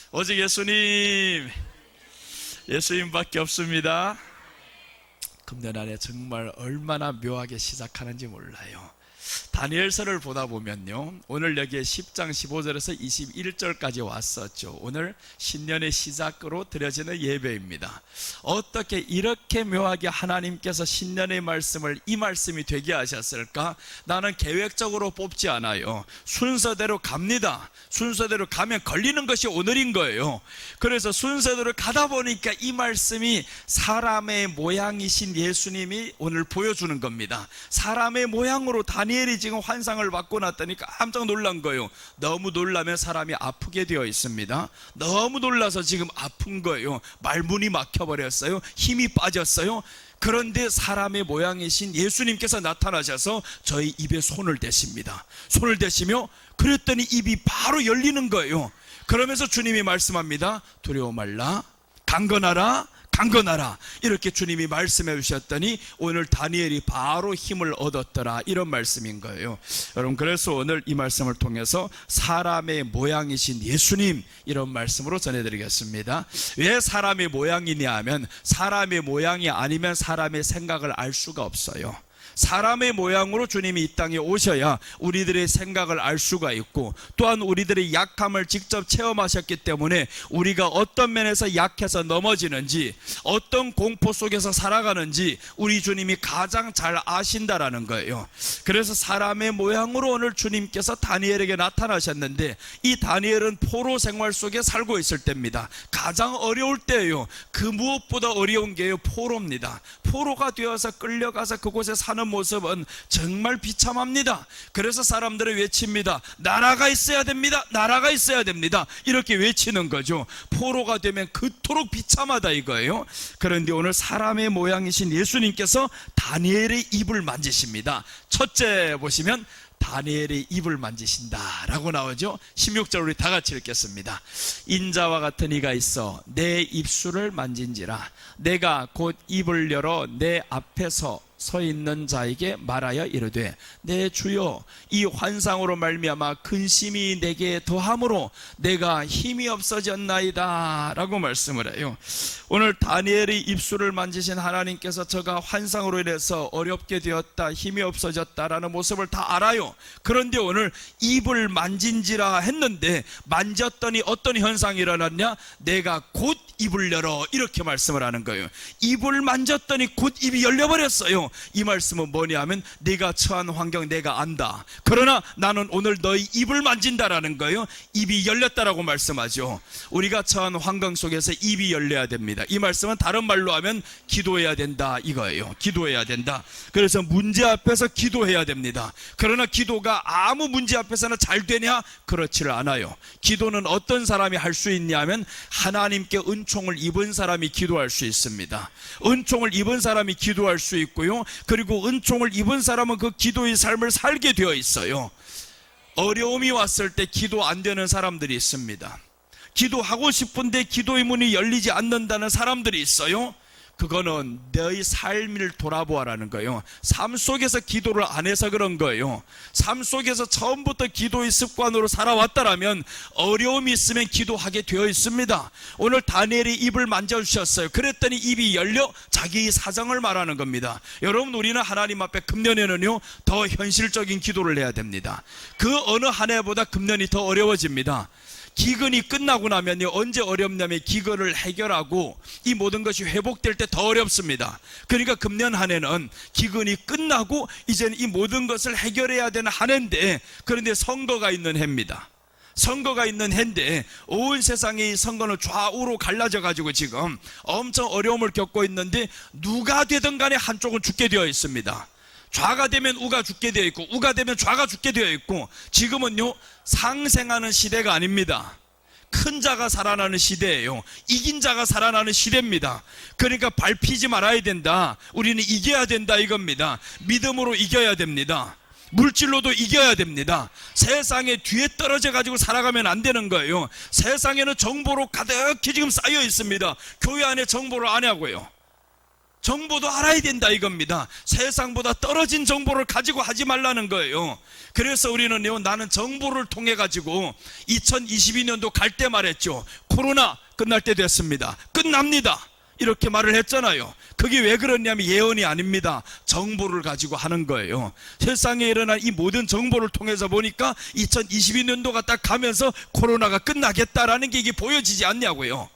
오직 예수님밖에 없습니다. 금년 안에 정말 얼마나 묘하게 시작하는지 몰라요. 다니엘서를 보다 보면요, 오늘 여기에 10장 15절에서 21절까지 왔었죠. 오늘 신년의 시작으로 드려지는 예배입니다. 어떻게 이렇게 묘하게 하나님께서 신년의 말씀을 이 말씀이 되게 하셨을까? 나는 계획적으로 뽑지 않아요. 순서대로 갑니다. 순서대로 가면 걸리는 것이 오늘인 거예요. 그래서 순서대로 가다 보니까 이 말씀이 사람의 모양이신 예수님이 오늘 보여주는 겁니다. 사람의 모양으로 다니엘이 지금 환상을 받고 났더니 깜짝 놀란 거예요. 너무 놀라면 사람이 아프게 되어 있습니다. 너무 놀라서 지금 아픈 거예요. 말문이 막혀버렸어요. 힘이 빠졌어요. 그런데 사람의 모양이신 예수님께서 나타나셔서 저희 입에 손을 대십니다. 손을 대시며 그랬더니 입이 바로 열리는 거예요. 그러면서 주님이 말씀합니다. 두려워 말라, 강건하라, 강건하라, 이렇게 주님이 말씀해 주셨더니 오늘 다니엘이 바로 힘을 얻었더라, 이런 말씀인 거예요. 여러분, 그래서 오늘 이 말씀을 통해서 사람의 모양이신 예수님, 이런 말씀으로 전해드리겠습니다. 왜 사람의 모양이냐 하면 사람의 모양이 아니면 사람의 생각을 알 수가 없어요. 사람의 모양으로 주님이 이 땅에 오셔야 우리들의 생각을 알 수가 있고, 또한 우리들의 약함을 직접 체험하셨기 때문에 우리가 어떤 면에서 약해서 넘어지는지, 어떤 공포 속에서 살아가는지 우리 주님이 가장 잘 아신다라는 거예요. 그래서 사람의 모양으로 오늘 주님께서 다니엘에게 나타나셨는데, 이 다니엘은 포로 생활 속에 살고 있을 때입니다. 가장 어려울 때예요. 그 무엇보다 어려운 게요, 포로입니다. 포로가 되어서 끌려가서 그곳에 사는 모습은 정말 비참합니다. 그래서 사람들은 외칩니다. 나라가 있어야 됩니다. 나라가 있어야 됩니다. 이렇게 외치는 거죠. 포로가 되면 그토록 비참하다 이거예요. 그런데 오늘 사람의 모양이신 예수님께서 다니엘의 입을 만지십니다. 첫째 보시면 다니엘의 입을 만지신다 라고 나오죠. 16절 우리 다 같이 읽겠습니다. 인자와 같은 이가 있어 내 입술을 만진지라. 내가 곧 입을 열어 내 앞에서 서 있는 자에게 말하여 이르되, 내 주여, 이 환상으로 말미암아 근심이 내게 더함으로 내가 힘이 없어졌나이다 라고 말씀을 해요. 오늘 다니엘의 입술을 만지신 하나님께서 저가 환상으로 인해서 어렵게 되었다, 힘이 없어졌다라는 모습을 다 알아요. 그런데 오늘 입을 만진지라 했는데 만졌더니 어떤 현상이 일어났냐? 내가 곧 입을 열어, 이렇게 말씀을 하는 거예요. 입을 만졌더니 곧 입이 열려버렸어요. 이 말씀은 뭐냐 하면 네가 처한 환경 내가 안다. 그러나 나는 오늘 너희 입을 만진다라는 거예요. 입이 열렸다라고 말씀하죠. 우리가 처한 환경 속에서 입이 열려야 됩니다. 이 말씀은 다른 말로 하면 기도해야 된다 이거예요. 기도해야 된다. 그래서 문제 앞에서 기도해야 됩니다. 그러나 기도가 아무 문제 앞에서나 잘 되냐? 그렇지를 않아요. 기도는 어떤 사람이 할 수 있냐 하면 하나님께 은총을 입은 사람이 기도할 수 있습니다. 은총을 입은 사람이 기도할 수 있고요. 그리고 은총을 입은 사람은 그 기도의 삶을 살게 되어 있어요. 어려움이 왔을 때 기도 안 되는 사람들이 있습니다. 기도하고 싶은데 기도의 문이 열리지 않는다는 사람들이 있어요. 그거는 너의 삶을 돌아보아라는 거예요. 삶 속에서 기도를 안 해서 그런 거예요. 삶 속에서 처음부터 기도의 습관으로 살아왔다라면 어려움이 있으면 기도하게 되어 있습니다. 오늘 다니엘이 입을 만져주셨어요. 그랬더니 입이 열려 자기의 사정을 말하는 겁니다. 여러분, 우리는 하나님 앞에 금년에는요 더 현실적인 기도를 해야 됩니다. 그 어느 한 해보다 금년이 더 어려워집니다. 기근이 끝나고 나면요 언제 어렵냐면 기근을 해결하고 이 모든 것이 회복될 때 더 어렵습니다. 그러니까 금년 한 해는 기근이 끝나고 이제는 이 모든 것을 해결해야 되는 한 해인데, 그런데 선거가 있는 해입니다. 선거가 있는 해인데 온 세상의 선거는 좌우로 갈라져 가지고 지금 엄청 어려움을 겪고 있는데, 누가 되든 간에 한쪽은 죽게 되어 있습니다. 좌가 되면 우가 죽게 되어 있고 우가 되면 좌가 죽게 되어 있고, 지금은요 상생하는 시대가 아닙니다. 큰 자가 살아나는 시대예요. 이긴 자가 살아나는 시대입니다. 그러니까 밟히지 말아야 된다. 우리는 이겨야 된다 이겁니다. 믿음으로 이겨야 됩니다. 물질로도 이겨야 됩니다. 세상에 뒤에 떨어져 가지고 살아가면 안 되는 거예요. 세상에는 정보로 가득히 지금 쌓여 있습니다. 교회 안에 정보를 안 하고요. 정보도 알아야 된다 이겁니다. 세상보다 떨어진 정보를 가지고 하지 말라는 거예요. 그래서 우리는요, 나는 정보를 통해 가지고 2022년도 갈 때 말했죠. 코로나 끝날 때 됐습니다. 끝납니다. 이렇게 말을 했잖아요. 그게 왜 그러냐면 예언이 아닙니다. 정보를 가지고 하는 거예요. 세상에 일어난 이 모든 정보를 통해서 보니까 2022년도가 딱 가면서 코로나가 끝나겠다라는 게 이게 보여지지 않냐고요.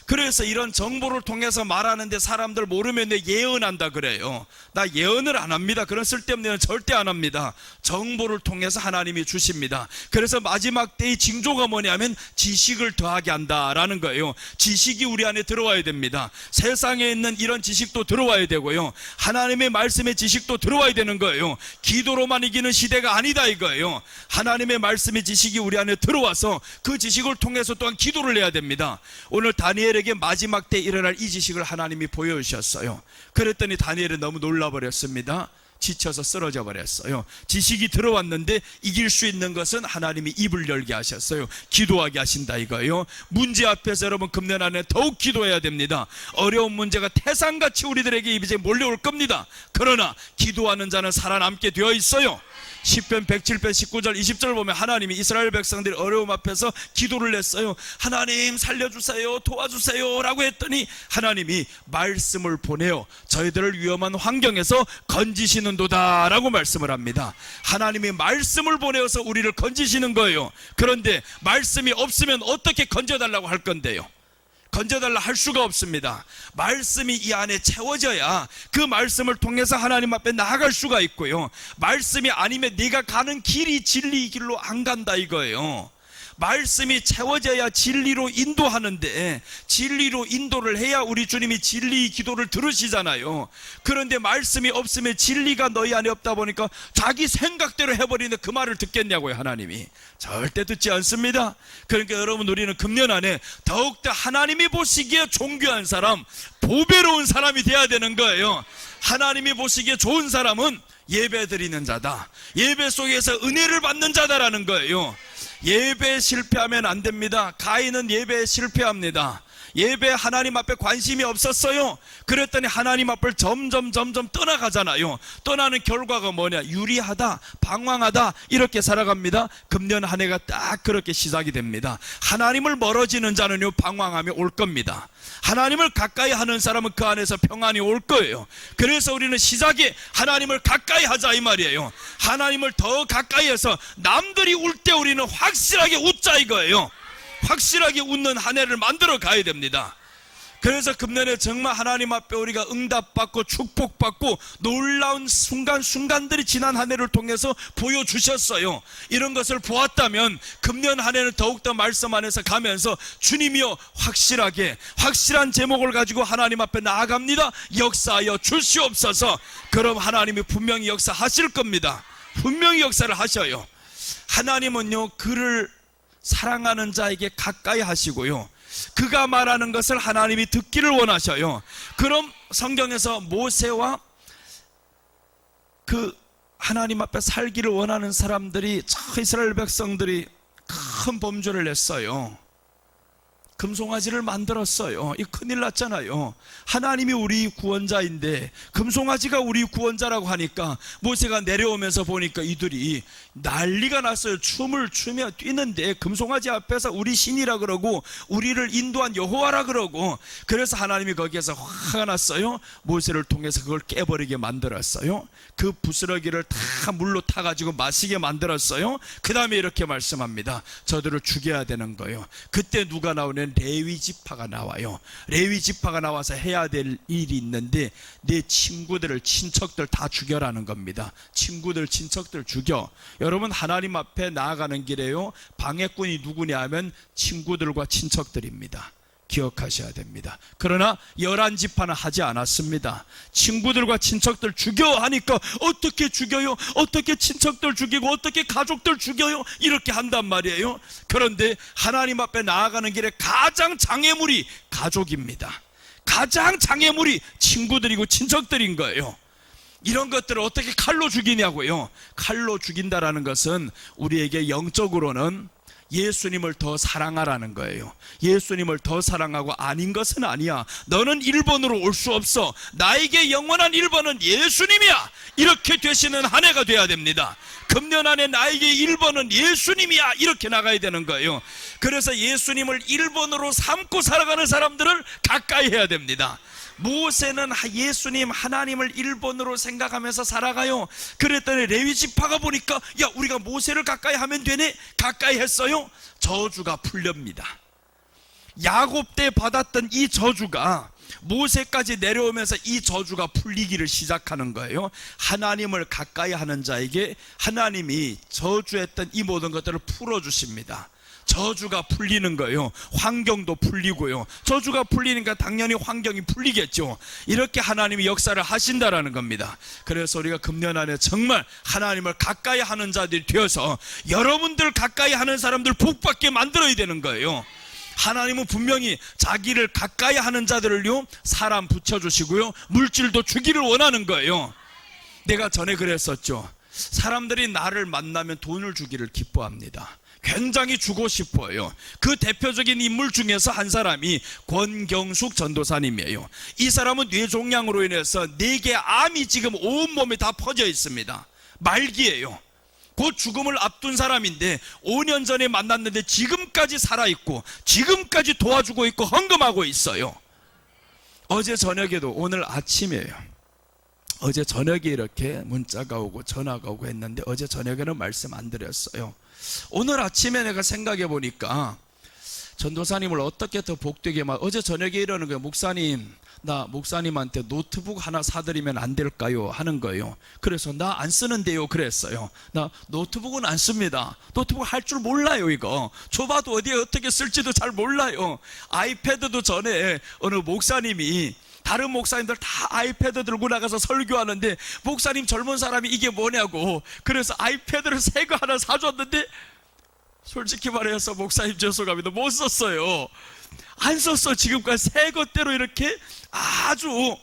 그래서 이런 정보를 통해서 말하는데 사람들 모르면 내 예언한다 그래요. 나 예언을 안 합니다. 그런 쓸데없는 예언 절대 안 합니다. 정보를 통해서 하나님이 주십니다. 그래서 마지막 때의 징조가 뭐냐면 지식을 더하게 한다라는 거예요. 지식이 우리 안에 들어와야 됩니다. 세상에 있는 이런 지식도 들어와야 되고요, 하나님의 말씀의 지식도 들어와야 되는 거예요. 기도로만 이기는 시대가 아니다 이거예요. 하나님의 말씀의 지식이 우리 안에 들어와서 그 지식을 통해서 또한 기도를 해야 됩니다. 오늘 다니엘에게 마지막 때 일어날 이 지식을 하나님이 보여주셨어요. 그랬더니 다니엘은 너무 놀라버렸습니다. 지쳐서 쓰러져 버렸어요. 지식이 들어왔는데 이길 수 있는 것은 하나님이 입을 열게 하셨어요. 기도하게 하신다 이거예요. 문제 앞에서 여러분 금년 안에 더욱 기도해야 됩니다. 어려운 문제가 태산같이 우리들에게 이제 몰려올 겁니다. 그러나 기도하는 자는 살아남게 되어 있어요. 시편 107편 19절 20절 보면 하나님이 이스라엘 백성들이 어려움 앞에서 기도를 했어요. 하나님 살려주세요, 도와주세요 라고 했더니 하나님이 말씀을 보내어 저희들을 위험한 환경에서 건지시는도다 라고 말씀을 합니다. 하나님이 말씀을 보내어서 우리를 건지시는 거예요. 그런데 말씀이 없으면 어떻게 건져달라고 할 건데요? 건져달라 할 수가 없습니다. 말씀이 이 안에 채워져야 그 말씀을 통해서 하나님 앞에 나아갈 수가 있고요, 말씀이 아니면 네가 가는 길이 진리의 길로 안 간다 이거예요. 말씀이 채워져야 진리로 인도하는데, 진리로 인도를 해야 우리 주님이 진리의 기도를 들으시잖아요. 그런데 말씀이 없으면 진리가 너희 안에 없다 보니까 자기 생각대로 해버리는데 그 말을 듣겠냐고요. 하나님이 절대 듣지 않습니다. 그러니까 여러분, 우리는 금년 안에 더욱더 하나님이 보시기에 존귀한 사람, 보배로운 사람이 돼야 되는 거예요. 하나님이 보시기에 좋은 사람은 예배 드리는 자다, 예배 속에서 은혜를 받는 자다라는 거예요. 예배에 실패하면 안 됩니다. 가인은 예배에 실패합니다. 예배 하나님 앞에 관심이 없었어요. 그랬더니 하나님 앞을 점점 떠나가잖아요. 떠나는 결과가 뭐냐? 유리하다, 방황하다, 이렇게 살아갑니다. 금년 한 해가 딱 그렇게 시작이 됩니다. 하나님을 멀어지는 자는요, 방황함이 올 겁니다. 하나님을 가까이 하는 사람은 그 안에서 평안이 올 거예요. 그래서 우리는 시작에 하나님을 가까이 하자 이 말이에요. 하나님을 더 가까이 해서 남들이 울 때 우리는 확실하게 웃자 이거예요. 확실하게 웃는 한 해를 만들어 가야 됩니다. 그래서 금년에 정말 하나님 앞에 우리가 응답받고 축복받고 놀라운 순간들이 지난 한 해를 통해서 보여주셨어요. 이런 것을 보았다면 금년 한 해는 더욱더 말씀 안에서 가면서 주님이여 확실한 제목을 가지고 하나님 앞에 나아갑니다. 역사하여 주시옵소서. 그럼 하나님이 분명히 역사하실 겁니다. 분명히 역사를 하셔요. 하나님은요, 그를 사랑하는 자에게 가까이 하시고요, 그가 말하는 것을 하나님이 듣기를 원하셔요. 그럼 성경에서 모세와 그 하나님 앞에 살기를 원하는 사람들이, 이스라엘 백성들이 큰 범죄를 했어요. 금송아지를 만들었어요. 이 큰일 났잖아요. 하나님이 우리 구원자인데 금송아지가 우리 구원자라고 하니까 모세가 내려오면서 보니까 이들이 난리가 났어요. 춤을 추며 뛰는데 금송아지 앞에서 우리 신이라 그러고 우리를 인도한 여호와라 그러고, 그래서 하나님이 거기에서 화가 났어요. 모세를 통해서 그걸 깨버리게 만들었어요. 그 부스러기를 다 물로 타가지고 마시게 만들었어요. 그 다음에 이렇게 말씀합니다. 저들을 죽여야 되는 거예요. 그때 누가 나오냐면 레위 지파가 나와요. 레위 지파가 나와서 해야 될 일이 있는데 내 친구들을, 친척들 다 죽여라는 겁니다. 친구들, 친척들 죽여. 여러분, 하나님 앞에 나아가는 길에요, 방해꾼이 누구냐 하면 친구들과 친척들입니다. 기억하셔야 됩니다. 그러나 11지파는 하지 않았습니다. 친구들과 친척들 죽여 하니까 어떻게 죽여요? 어떻게 친척들 죽이고 어떻게 가족들 죽여요? 이렇게 한단 말이에요. 그런데 하나님 앞에 나아가는 길에 가장 장애물이 가족입니다. 가장 장애물이 친구들이고 친척들인 거예요. 이런 것들을 어떻게 칼로 죽이냐고요. 칼로 죽인다라는 것은 우리에게 영적으로는 예수님을 더 사랑하라는 거예요. 예수님을 더 사랑하고 아닌 것은 아니야. 너는 1번으로 올 수 없어. 나에게 영원한 1번은 예수님이야. 이렇게 되시는 한 해가 돼야 됩니다. 금년 안에 나에게 1번은 예수님이야. 이렇게 나가야 되는 거예요. 그래서 예수님을 1번으로 삼고 살아가는 사람들을 가까이 해야 됩니다. 모세는 예수님 하나님을 1번으로 생각하면서 살아가요. 그랬더니 레위 지파가 보니까 야, 우리가 모세를 가까이 하면 되네. 가까이 했어요. 저주가 풀립니다. 야곱 때 받았던 이 저주가 모세까지 내려오면서 이 저주가 풀리기를 시작하는 거예요. 하나님을 가까이 하는 자에게 하나님이 저주했던 이 모든 것들을 풀어주십니다. 저주가 풀리는 거예요. 환경도 풀리고요. 저주가 풀리니까 당연히 환경이 풀리겠죠. 이렇게 하나님이 역사를 하신다라는 겁니다. 그래서 우리가 금년 안에 정말 하나님을 가까이 하는 자들이 되어서 여러분들 가까이 하는 사람들 복받게 만들어야 되는 거예요. 하나님은 분명히 자기를 가까이 하는 자들을요, 사람 붙여주시고요, 물질도 주기를 원하는 거예요. 내가 전에 그랬었죠. 사람들이 나를 만나면 돈을 주기를 기뻐합니다. 굉장히 주고 싶어요. 그 대표적인 인물 중에서 한 사람이 권경숙 전도사님이에요. 이 사람은 뇌종양으로 인해서 4개 암이 지금 온몸에 다 퍼져 있습니다. 말기예요. 곧 죽음을 앞둔 사람인데 5년 전에 만났는데 지금까지 살아있고 지금까지 도와주고 있고 헌금하고 있어요. 어제 저녁에도, 오늘 아침이에요. 어제 저녁에 이렇게 문자가 오고 전화가 오고 했는데 어제 저녁에는 말씀 안 드렸어요. 오늘 아침에 내가 생각해 보니까 전도사님을 어떻게 더 복되게 어제 저녁에 이러는 거예요. 목사님, 나 목사님한테 노트북 하나 사드리면 안 될까요? 하는 거예요. 그래서 나 안 쓰는데요 그랬어요. 나 노트북은 안 씁니다. 노트북 할 줄 몰라요. 이거 줘봐도 어디에 어떻게 쓸지도 잘 몰라요. 아이패드도 전에 어느 목사님이, 다른 목사님들 다 아이패드 들고 나가서 설교하는데 목사님 젊은 사람이 이게 뭐냐고, 그래서 아이패드를 새 거 하나 사줬는데 솔직히 말해서 목사님 죄송합니다, 못 썼어요. 안 썼어. 지금까지 새 것대로 이렇게 아주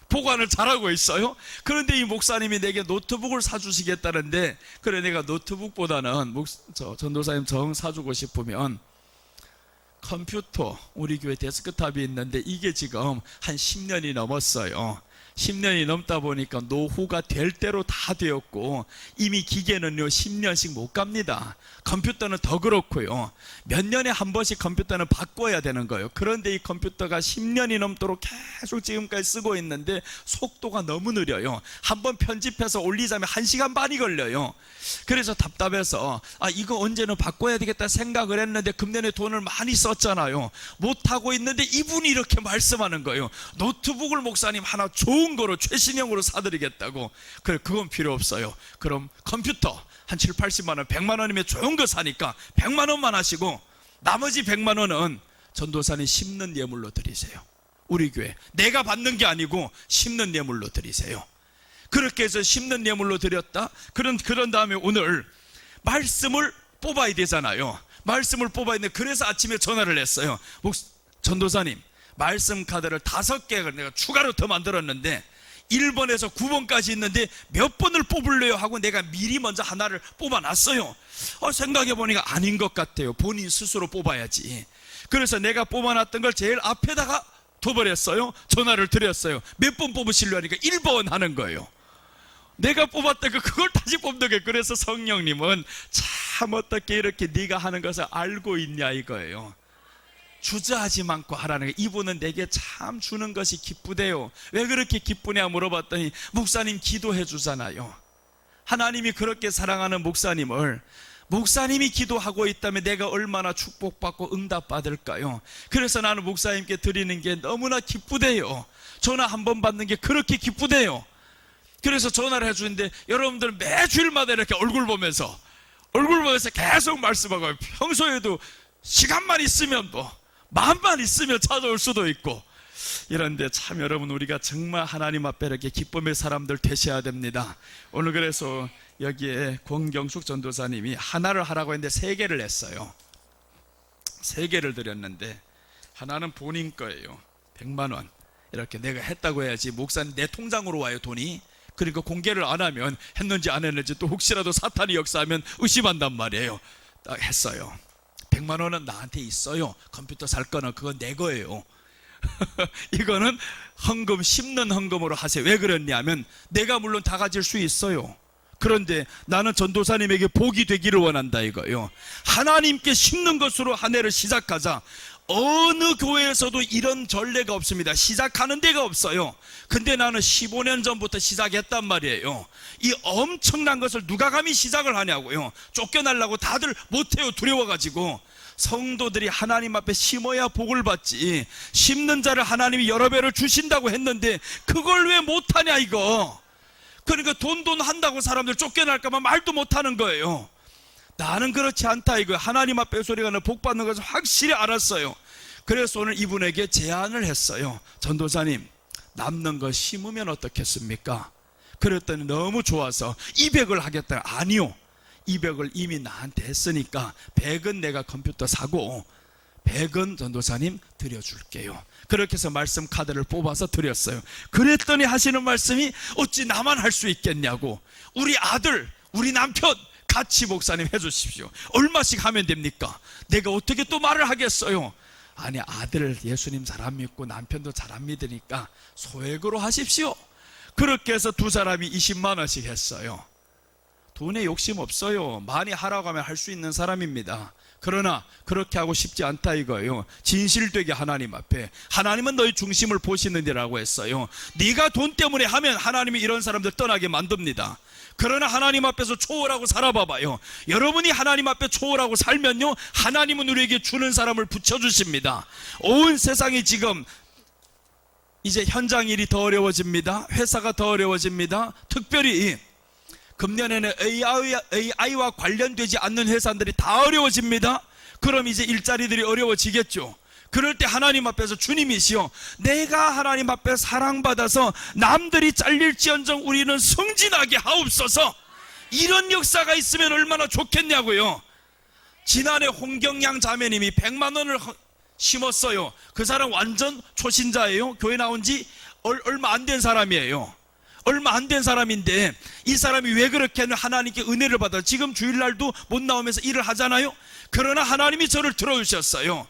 보관을 잘하고 있어요. 그런데 이 목사님이 내게 노트북을 사주시겠다는데, 그래 내가 노트북보다는 전도사님 정 사주고 싶으면 컴퓨터, 우리 교회 데스크탑이 있는데 이게 지금 한 10년이 넘었어요. 10년이 넘다 보니까 노후가 될 대로 다 되었고 이미 기계는요 10년씩 못 갑니다. 컴퓨터는 더 그렇고요. 몇 년에 한 번씩 컴퓨터는 바꿔야 되는 거예요. 그런데 이 컴퓨터가 10년이 넘도록 계속 지금까지 쓰고 있는데 속도가 너무 느려요. 한번 편집해서 올리자면 1시간 반이 걸려요. 그래서 답답해서 이거 언제는 바꿔야 되겠다 생각을 했는데 금년에 돈을 많이 썼잖아요. 못하고 있는데 이분이 이렇게 말씀하는 거예요. 노트북을 목사님 하나 좋은 거로 최신형으로 사드리겠다고. 그래, 그건 필요 없어요. 그럼 컴퓨터 한 7, 80만 원, 100만 원이면 좋은 거 사니까 100만 원만 하시고 나머지 100만 원은 전도사님 심는 예물로 드리세요. 우리 교회 내가 받는 게 아니고 심는 예물로 드리세요. 그렇게 해서 심는 예물로 드렸다. 그런 다음에 오늘 말씀을 뽑아야 되잖아요. 말씀을 뽑아야 되는데 그래서 아침에 전화를 했어요. 전도사님, 말씀 카드를 5개를 내가 추가로 더 만들었는데 1번에서 9번까지 있는데 몇 번을 뽑을래요? 하고 내가 미리 먼저 하나를 뽑아놨어요. 생각해보니까 아닌 것 같아요. 본인 스스로 뽑아야지. 그래서 내가 뽑아놨던 걸 제일 앞에다가 둬버렸어요. 전화를 드렸어요. 몇 번 뽑으시려고 하니까 1번 하는 거예요. 내가 뽑았던 그걸 다시 뽑는 거예요. 그래서 성령님은 참 어떻게 이렇게 네가 하는 것을 알고 있냐 이거예요. 주저하지 않고 하라는 거예요. 이분은 내게 참 주는 것이 기쁘대요. 왜 그렇게 기쁘냐 물어봤더니 목사님 기도해 주잖아요. 하나님이 그렇게 사랑하는 목사님이 기도하고 있다면 내가 얼마나 축복받고 응답받을까요? 그래서 나는 목사님께 드리는 게 너무나 기쁘대요. 전화 한 번 받는 게 그렇게 기쁘대요. 그래서 전화를 해주는데 여러분들 매주일마다 이렇게 얼굴 보면서 계속 말씀하고, 평소에도 시간만 있으면 마음만 있으면 찾아올 수도 있고 이런데 참 여러분, 우리가 정말 하나님 앞에 이렇게 기쁨의 사람들 되셔야 됩니다. 오늘 그래서 여기에 권경숙 전도사님이 하나를 하라고 했는데 3개를 했어요. 3개를 드렸는데 하나는 본인 거예요. 100만 원 이렇게 내가 했다고 해야지 목사님 내 통장으로 와요 돈이. 그러니까 공개를 안 하면 했는지 안 했는지 또 혹시라도 사탄이 역사하면 의심한단 말이에요. 딱 했어요. 100만 원은 나한테 있어요. 컴퓨터 살 거는 그건 내 거예요. 이거는 헌금, 심는 헌금으로 하세요. 왜 그랬냐면 내가 물론 다 가질 수 있어요. 그런데 나는 전도사님에게 복이 되기를 원한다 이거요. 하나님께 심는 것으로 한 해를 시작하자. 어느 교회에서도 이런 전례가 없습니다. 시작하는 데가 없어요. 근데 나는 15년 전부터 시작했단 말이에요. 이 엄청난 것을 누가 감히 시작을 하냐고요. 쫓겨나려고 다들 못해요. 두려워가지고. 성도들이 하나님 앞에 심어야 복을 받지, 심는 자를 하나님이 여러 배를 주신다고 했는데 그걸 왜 못하냐 이거. 그러니까 돈 한다고 사람들 쫓겨날까 봐 말도 못하는 거예요. 나는 그렇지 않다 이거. 하나님 앞에 소리가 나 복 받는 것을 확실히 알았어요. 그래서 오늘 이분에게 제안을 했어요. 전도사님, 남는 거 심으면 어떻겠습니까? 그랬더니 너무 좋아서 200을 하겠다. 아니요, 200을 이미 나한테 했으니까 100은 내가 컴퓨터 사고 100은 전도사님 드려줄게요. 그렇게 해서 말씀 카드를 뽑아서 드렸어요. 그랬더니 하시는 말씀이 어찌 나만 할 수 있겠냐고. 우리 아들, 우리 남편 같이 목사님 해주십시오. 얼마씩 하면 됩니까? 내가 어떻게 또 말을 하겠어요. 아니, 아들 예수님 잘 안 믿고 남편도 잘 안 믿으니까 소액으로 하십시오. 그렇게 해서 두 사람이 20만 원씩 했어요. 돈에 욕심 없어요. 많이 하라고 하면 할 수 있는 사람입니다. 그러나 그렇게 하고 싶지 않다 이거예요. 진실되게 하나님 앞에, 하나님은 너희 중심을 보시느니라고 했어요. 네가 돈 때문에 하면 하나님이 이런 사람들 떠나게 만듭니다. 그러나 하나님 앞에서 초월하고 살아봐봐요. 여러분이 하나님 앞에 초월하고 살면요, 하나님은 우리에게 주는 사람을 붙여주십니다. 온 세상이 지금 이제 현장 일이 더 어려워집니다. 회사가 더 어려워집니다. 특별히 금년에는 AI와 관련되지 않는 회사들이 다 어려워집니다. 그럼 이제 일자리들이 어려워지겠죠. 그럴 때 하나님 앞에서 주님이시여, 내가 하나님 앞에 사랑받아서 남들이 잘릴지언정 우리는 승진하게 하옵소서. 이런 역사가 있으면 얼마나 좋겠냐고요. 지난해 홍경양 자매님이 100만 원을 심었어요. 그 사람 완전 초신자예요. 교회 나온 지 얼마 안 된 사람이에요. 얼마 안 된 사람인데 이 사람이 왜 그렇게 하나님께 은혜를 받아 지금 주일날도 못 나오면서 일을 하잖아요. 그러나 하나님이 저를 들어주셨어요.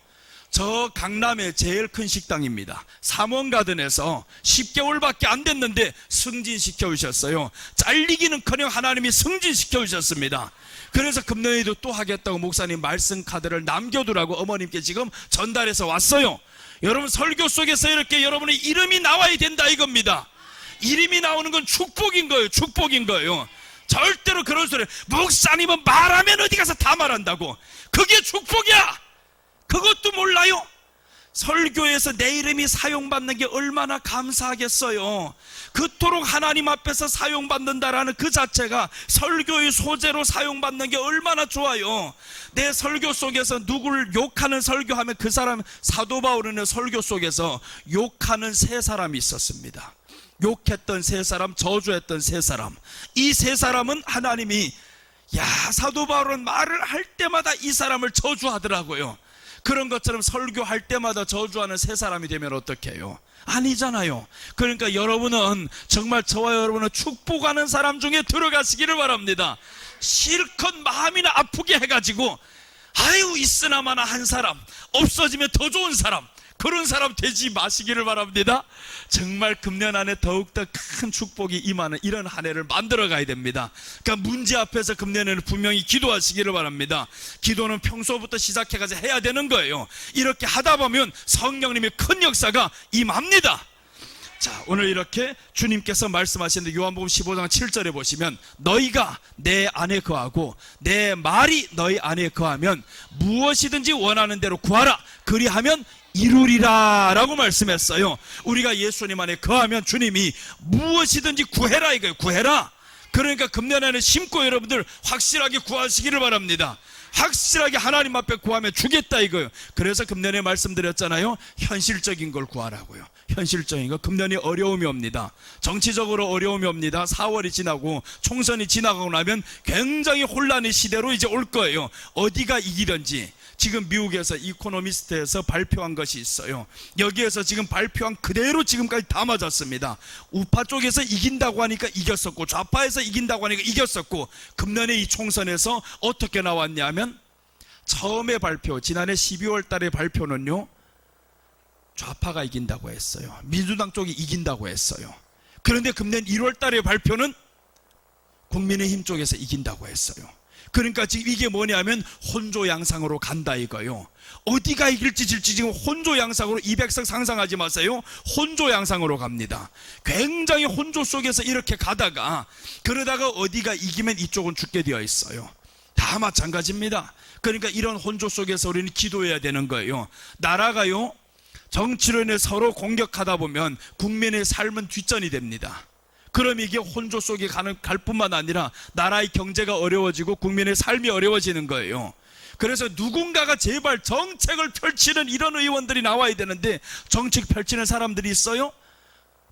저 강남의 제일 큰 식당입니다. 삼원가든에서 10개월밖에 안 됐는데 승진시켜 주셨어요. 잘리기는커녕 하나님이 승진시켜 주셨습니다. 그래서 금년에도 또 하겠다고 목사님 말씀 카드를 남겨두라고 어머님께 지금 전달해서 왔어요. 여러분, 설교 속에서 이렇게 여러분의 이름이 나와야 된다 이겁니다. 이름이 나오는 건 축복인 거예요. 축복인 거예요. 절대로 그런 소리, 목사님은 말하면 어디 가서 다 말한다고, 그게 축복이야. 그것도 몰라요? 설교에서 내 이름이 사용받는 게 얼마나 감사하겠어요. 그토록 하나님 앞에서 사용받는다라는 그 자체가 설교의 소재로 사용받는 게 얼마나 좋아요. 내 설교 속에서 누구를 욕하는 설교하면 그 사람, 사도 바울은 설교 속에서 욕하는 세 사람이 있었습니다. 욕했던 세 사람, 저주했던 세 사람. 이 세 사람은 하나님이, 야, 사도 바울은 말을 할 때마다 이 사람을 저주하더라고요. 그런 것처럼 설교할 때마다 저주하는 세 사람이 되면 어떡해요? 아니잖아요. 그러니까 여러분은 정말 저와 여러분은 축복하는 사람 중에 들어가시기를 바랍니다. 실컷 마음이나 아프게 해가지고 아유 있으나마나 한 사람, 없어지면 더 좋은 사람, 그런 사람 되지 마시기를 바랍니다. 정말 금년 안에 더욱더 큰 축복이 임하는 이런 한 해를 만들어 가야 됩니다. 그러니까 문제 앞에서 금년에는 분명히 기도하시기를 바랍니다. 기도는 평소부터 시작해가지고 해야 되는 거예요. 이렇게 하다 보면 성령님의 큰 역사가 임합니다. 자, 오늘 이렇게 주님께서 말씀하시는데 요한복음 15장 7절에 보시면, 너희가 내 안에 거하고 내 말이 너희 안에 거하면 무엇이든지 원하는 대로 구하라, 그리하면 이루리라 라고 말씀했어요. 우리가 예수님 안에 거하면 주님이 무엇이든지 구해라 이거예요. 구해라. 그러니까 금년에는 심고 여러분들 확실하게 구하시기를 바랍니다. 확실하게 하나님 앞에 구하면 주겠다 이거예요. 그래서 금년에 말씀드렸잖아요. 현실적인 걸 구하라고요. 현실적인 거. 금년이 어려움이 옵니다. 정치적으로 어려움이 옵니다. 4월이 지나고 총선이 지나가고 나면 굉장히 혼란의 시대로 이제 올 거예요. 어디가 이기든지. 지금 미국에서 이코노미스트에서 발표한 것이 있어요. 여기에서 지금 발표한 그대로 지금까지 다 맞았습니다. 우파 쪽에서 이긴다고 하니까 이겼었고, 좌파에서 이긴다고 하니까 이겼었고, 금년에 이 총선에서 어떻게 나왔냐면 처음에 발표, 지난해 12월 달에 발표는요, 좌파가 이긴다고 했어요. 민주당 쪽이 이긴다고 했어요. 그런데 금년 1월 달에 발표는 국민의힘 쪽에서 이긴다고 했어요. 그러니까 지금 이게 뭐냐면 혼조양상으로 간다 이거요. 어디가 이길지 질지 지금 혼조양상으로, 200석 상상하지 마세요. 혼조양상으로 갑니다. 굉장히 혼조 속에서 이렇게 가다가, 그러다가 어디가 이기면 이쪽은 죽게 되어 있어요. 다 마찬가지입니다. 그러니까 이런 혼조 속에서 우리는 기도해야 되는 거예요. 나라가요, 정치로 인해 서로 공격하다 보면 국민의 삶은 뒷전이 됩니다. 그럼 이게 혼조 속에 갈 뿐만 아니라 나라의 경제가 어려워지고 국민의 삶이 어려워지는 거예요. 그래서 누군가가 제발 정책을 펼치는 이런 의원들이 나와야 되는데, 정책 펼치는 사람들이 있어요?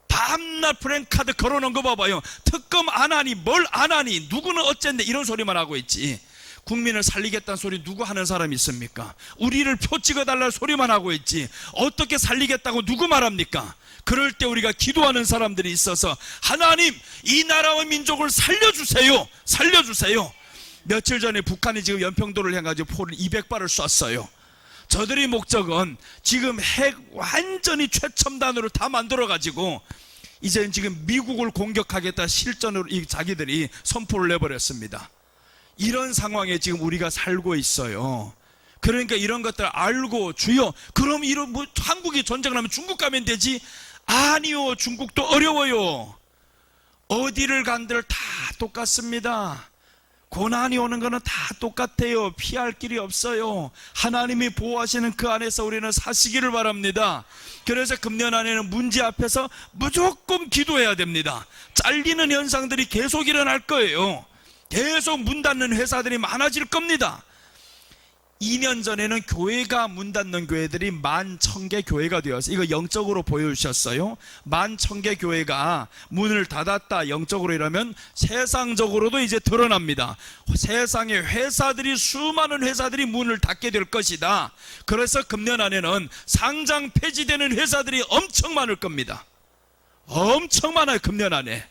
밤낮 프랭카드 걸어놓은 거 봐봐요. 특검 안 하니 뭘 안 하니 누구는 어쨌네 이런 소리만 하고 있지, 국민을 살리겠다는 소리 누구 하는 사람이 있습니까? 우리를 표 찍어달라는 소리만 하고 있지 어떻게 살리겠다고 누구 말합니까? 그럴 때 우리가 기도하는 사람들이 있어서, 하나님 이 나라와 민족을 살려주세요, 살려주세요. 며칠 전에 북한이 지금 연평도를 향해 포를 200발을 쐈어요. 저들의 목적은 지금 핵 완전히 최첨단으로 다 만들어가지고 이제는 지금 미국을 공격하겠다 실전으로 자기들이 선포를 내버렸습니다. 이런 상황에 지금 우리가 살고 있어요. 그러니까 이런 것들 알고, 주여 그럼 이런 한국이 전쟁을 하면 중국 가면 되지? 아니요, 중국도 어려워요. 어디를 간들 다 똑같습니다. 고난이 오는 거는 다 똑같아요. 피할 길이 없어요. 하나님이 보호하시는 그 안에서 우리는 사시기를 바랍니다. 그래서 금년 안에는 문제 앞에서 무조건 기도해야 됩니다. 잘리는 현상들이 계속 일어날 거예요. 계속 문 닫는 회사들이 많아질 겁니다. 2년 전에는 교회가 문 닫는 교회들이 11,000개 교회가 되었어요. 이거 영적으로 보여주셨어요. 11,000개 교회가 문을 닫았다, 영적으로. 이러면 세상적으로도 이제 드러납니다. 세상의 회사들이, 수많은 회사들이 문을 닫게 될 것이다. 그래서 금년 안에는 상장 폐지되는 회사들이 엄청 많을 겁니다. 엄청 많아요, 금년 안에.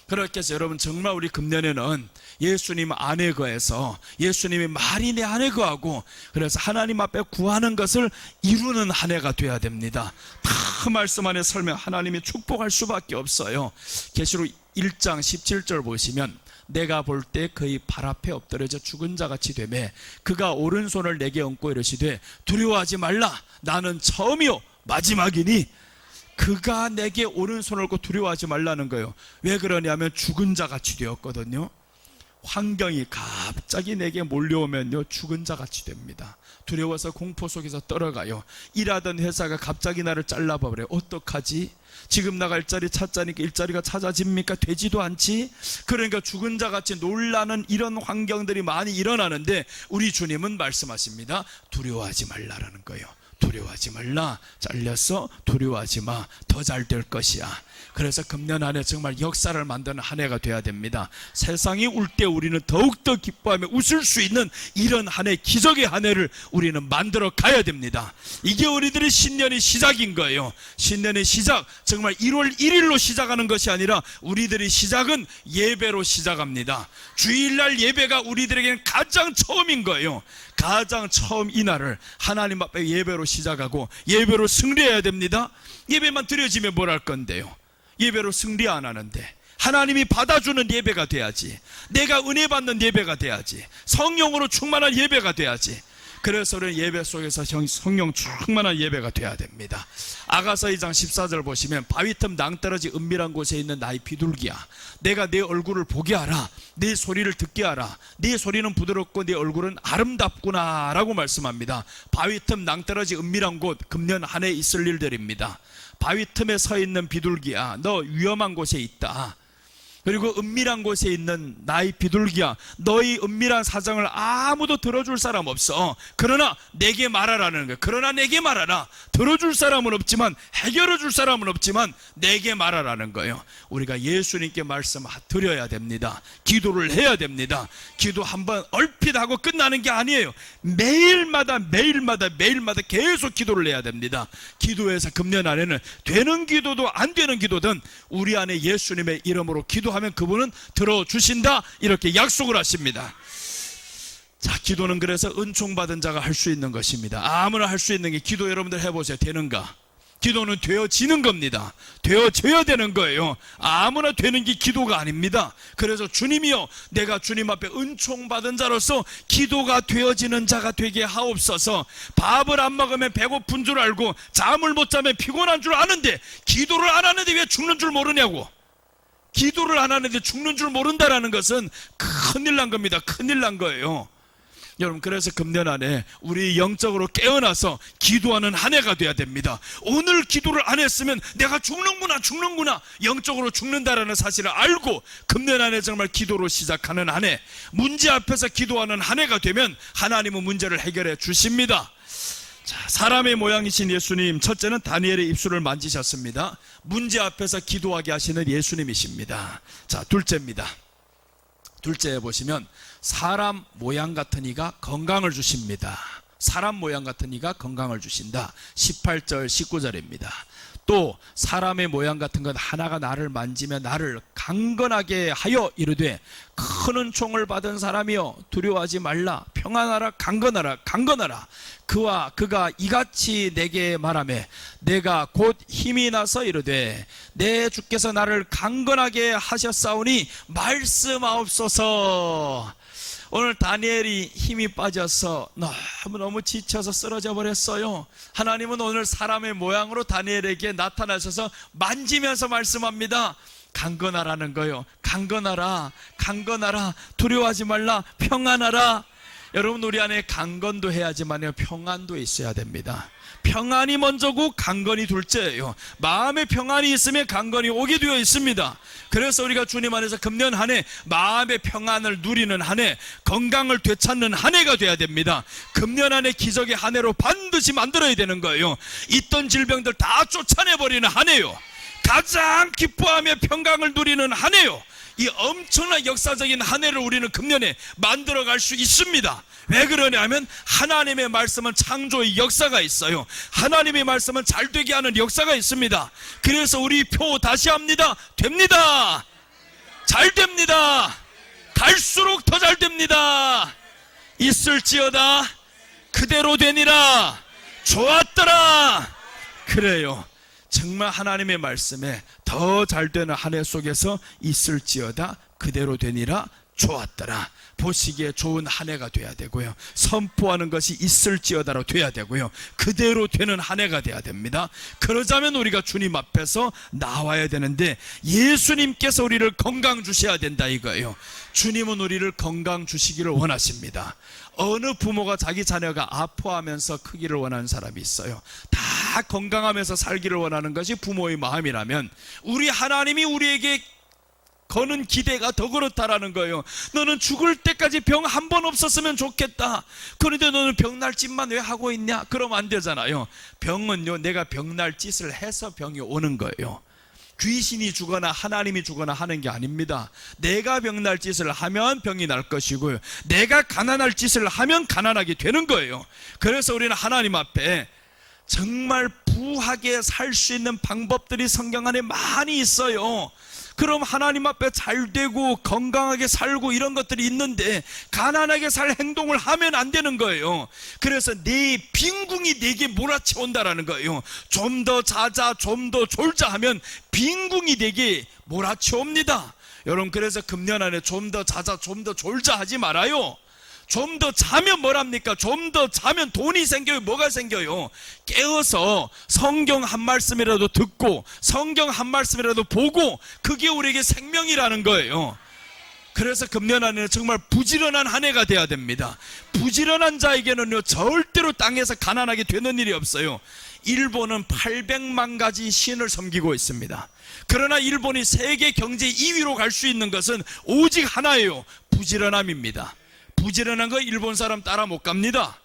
그렇게 해서 여러분, 정말 우리 금년에는 예수님 안에 거해서, 예수님의 말이 내 안에 거하고, 그래서 하나님 앞에 구하는 것을 이루는 한 해가 돼야 됩니다. 다 말씀 안에 설명, 하나님이 축복할 수밖에 없어요. 계시록 1장 17절 보시면, 내가 볼 때 그의 발 앞에 엎드려져 죽은 자같이 되매 그가 오른손을 내게 얹고 이르시되 두려워하지 말라, 나는 처음이요 마지막이니. 그가 내게 오른손을 얹고 두려워하지 말라는 거예요. 왜 그러냐면 죽은 자같이 되었거든요. 환경이 갑자기 내게 몰려오면요, 죽은 자같이 됩니다. 두려워서 공포 속에서 떨어가요. 일하던 회사가 갑자기 나를 잘라버려요. 어떡하지? 지금 나갈 자리 찾자니까 일자리가 찾아집니까? 되지도 않지? 그러니까 죽은 자같이 놀라는 이런 환경들이 많이 일어나는데, 우리 주님은 말씀하십니다. 두려워하지 말라라는 거예요. 두려워하지 말라. 잘렸어? 두려워하지 마. 더 잘 될 것이야. 그래서 금년 안에 정말 역사를 만드는 한 해가 돼야 됩니다. 세상이 울 때 우리는 더욱더 기뻐하며 웃을 수 있는 이런 한 해, 기적의 한 해를 우리는 만들어 가야 됩니다. 이게 우리들의 신년의 시작인 거예요. 신년의 시작, 정말 1월 1일로 시작하는 것이 아니라 우리들의 시작은 예배로 시작합니다. 주일날 예배가 우리들에게는 가장 처음인 거예요. 가장 처음 이날을 하나님 앞에 예배로 시작하고 예배로 승리해야 됩니다. 예배만 드려지면 뭘 할 건데요? 예배로 승리 안 하는데 하나님이 받아주는 예배가 돼야지. 내가 은혜 받는 예배가 돼야지. 성령으로 충만한 예배가 돼야지. 그래서 우리는 예배 속에서 성령 충만한 예배가 돼야 됩니다. 아가서 2장 14절 보시면, 바위틈 낭떠러지 은밀한 곳에 있는 나의 비둘기야, 내가 내 얼굴을 보게 하라. 내 소리를 듣게 하라. 네 소리는 부드럽고 네 얼굴은 아름답구나 라고 말씀합니다. 바위틈 낭떠러지 은밀한 곳, 금년 한 해 있을 일들입니다. 바위틈에 서 있는 비둘기야, 너 위험한 곳에 있다. 그리고 은밀한 곳에 있는 나의 비둘기야, 너의 은밀한 사정을 아무도 들어줄 사람 없어. 그러나 내게 말하라는 거예요. 그러나 내게 말하라. 들어줄 사람은 없지만, 해결해 줄 사람은 없지만 내게 말하라는 거예요. 우리가 예수님께 말씀 드려야 됩니다. 기도를 해야 됩니다. 기도 한번 얼핏 하고 끝나는 게 아니에요. 매일마다 계속 기도를 해야 됩니다. 기도해서 금년 안에는 되는 기도도 안 되는 기도든 우리 안에 예수님의 이름으로 기도하면 그분은 들어주신다, 이렇게 약속을 하십니다. 자, 기도는 그래서 은총받은 자가 할 수 있는 것입니다. 아무나 할 수 있는 게, 기도 여러분들 해보세요. 되는가? 기도는 되어지는 겁니다. 되어져야 되는 거예요. 아무나 되는 게 기도가 아닙니다. 그래서 주님이요, 내가 주님 앞에 은총받은 자로서 기도가 되어지는 자가 되게 하옵소서. 밥을 안 먹으면 배고픈 줄 알고 잠을 못 자면 피곤한 줄 아는데 기도를 안 하는데 왜 죽는 줄 모르냐고. 기도를 안 하는데 죽는 줄 모른다라는 것은 큰일 난 겁니다. 큰일 난 거예요. 여러분, 그래서 금년 안에 우리 영적으로 깨어나서 기도하는 한 해가 돼야 됩니다. 오늘 기도를 안 했으면 내가 죽는구나 영적으로 죽는다라는 사실을 알고 금년 안에 정말 기도로 시작하는 한 해, 문제 앞에서 기도하는 한 해가 되면 하나님은 문제를 해결해 주십니다. 자, 사람의 모양이신 예수님, 첫째는 다니엘의 입술을 만지셨습니다. 문제 앞에서 기도하게 하시는 예수님이십니다. 자, 둘째입니다. 둘째에 보시면 사람 모양 같은 이가 건강을 주십니다. 사람 모양 같은 이가 건강을 주신다. 18절 19절입니다. 또 사람의 모양 같은 것 하나가 나를 만지며 나를 강건하게 하여 이르되 큰 은총을 받은 사람이여 두려워하지 말라. 평안하라. 강건하라. 강건하라. 그가 이같이 내게 말하매 내가 곧 힘이 나서 이르되 내 주께서 나를 강건하게 하셨사오니 말씀하옵소서. 오늘 다니엘이 힘이 빠져서 너무너무 지쳐서 쓰러져 버렸어요. 하나님은 오늘 사람의 모양으로 다니엘에게 나타나셔서 만지면서 말씀합니다. 강건하라는 거요. 강건하라. 강건하라. 두려워하지 말라. 평안하라. 여러분, 우리 안에 강건도 해야지만요, 평안도 있어야 됩니다. 평안이 먼저고 강건이 둘째예요. 마음의 평안이 있으면 강건이 오게 되어 있습니다. 그래서 우리가 주님 안에서 금년 한 해 마음의 평안을 누리는 한 해, 건강을 되찾는 한 해가 돼야 됩니다. 금년 한 해 기적의 한 해로 반드시 만들어야 되는 거예요. 있던 질병들 다 쫓아내버리는 한 해요. 가장 기뻐하며 평강을 누리는 한 해요. 이 엄청난 역사적인 한 해를 우리는 금년에 만들어갈 수 있습니다. 왜 그러냐면 하나님의 말씀은 창조의 역사가 있어요. 하나님의 말씀은 잘되게 하는 역사가 있습니다. 그래서 우리 표 다시 합니다. 됩니다. 잘 됩니다. 갈수록 더 잘 됩니다. 있을지어다 그대로 되니라. 좋았더라. 그래요. 정말 하나님의 말씀에 더 잘되는 한 해 속에서 있을지어다 그대로 되니라. 좋았더라. 보시기에 좋은 한 해가 돼야 되고요. 선포하는 것이 있을지어다로 돼야 되고요. 그대로 되는 한 해가 돼야 됩니다. 그러자면 우리가 주님 앞에서 나와야 되는데 예수님께서 우리를 건강 주셔야 된다 이거예요. 주님은 우리를 건강 주시기를 원하십니다. 어느 부모가 자기 자녀가 아파하면서 크기를 원하는 사람이 있어요. 다 건강하면서 살기를 원하는 것이 부모의 마음이라면 우리 하나님이 우리에게 거는 기대가 더 그렇다라는 거예요. 너는 죽을 때까지 병 한 번 없었으면 좋겠다. 그런데 너는 병날 짓만 왜 하고 있냐? 그러면 안 되잖아요. 병은요, 내가 병날 짓을 해서 병이 오는 거예요. 귀신이 주거나 하나님이 주거나 하는 게 아닙니다. 내가 병날 짓을 하면 병이 날 것이고요, 내가 가난할 짓을 하면 가난하게 되는 거예요. 그래서 우리는 하나님 앞에 정말 부하게 살 수 있는 방법들이 성경 안에 많이 있어요. 그럼 하나님 앞에 잘되고 건강하게 살고 이런 것들이 있는데 가난하게 살 행동을 하면 안 되는 거예요. 그래서 내 빈궁이 내게 몰아쳐온다라는 거예요. 좀 더 자자, 좀 더 졸자 하면 빈궁이 내게 몰아쳐옵니다. 여러분, 그래서 금년 안에 좀 더 자자, 좀 더 졸자 하지 말아요. 좀 더 자면 뭐랍니까? 좀 더 자면 돈이 생겨요. 뭐가 생겨요? 깨어서 성경 한 말씀이라도 듣고 성경 한 말씀이라도 보고, 그게 우리에게 생명이라는 거예요. 그래서 금년 안에는 정말 부지런한 한 해가 돼야 됩니다. 부지런한 자에게는요, 절대로 땅에서 가난하게 되는 일이 없어요. 일본은 800만 가지 신을 섬기고 있습니다. 그러나 일본이 세계 경제 2위로 갈 수 있는 것은 오직 하나예요. 부지런함입니다. 부지런한 거 일본 사람 따라 못 갑니다.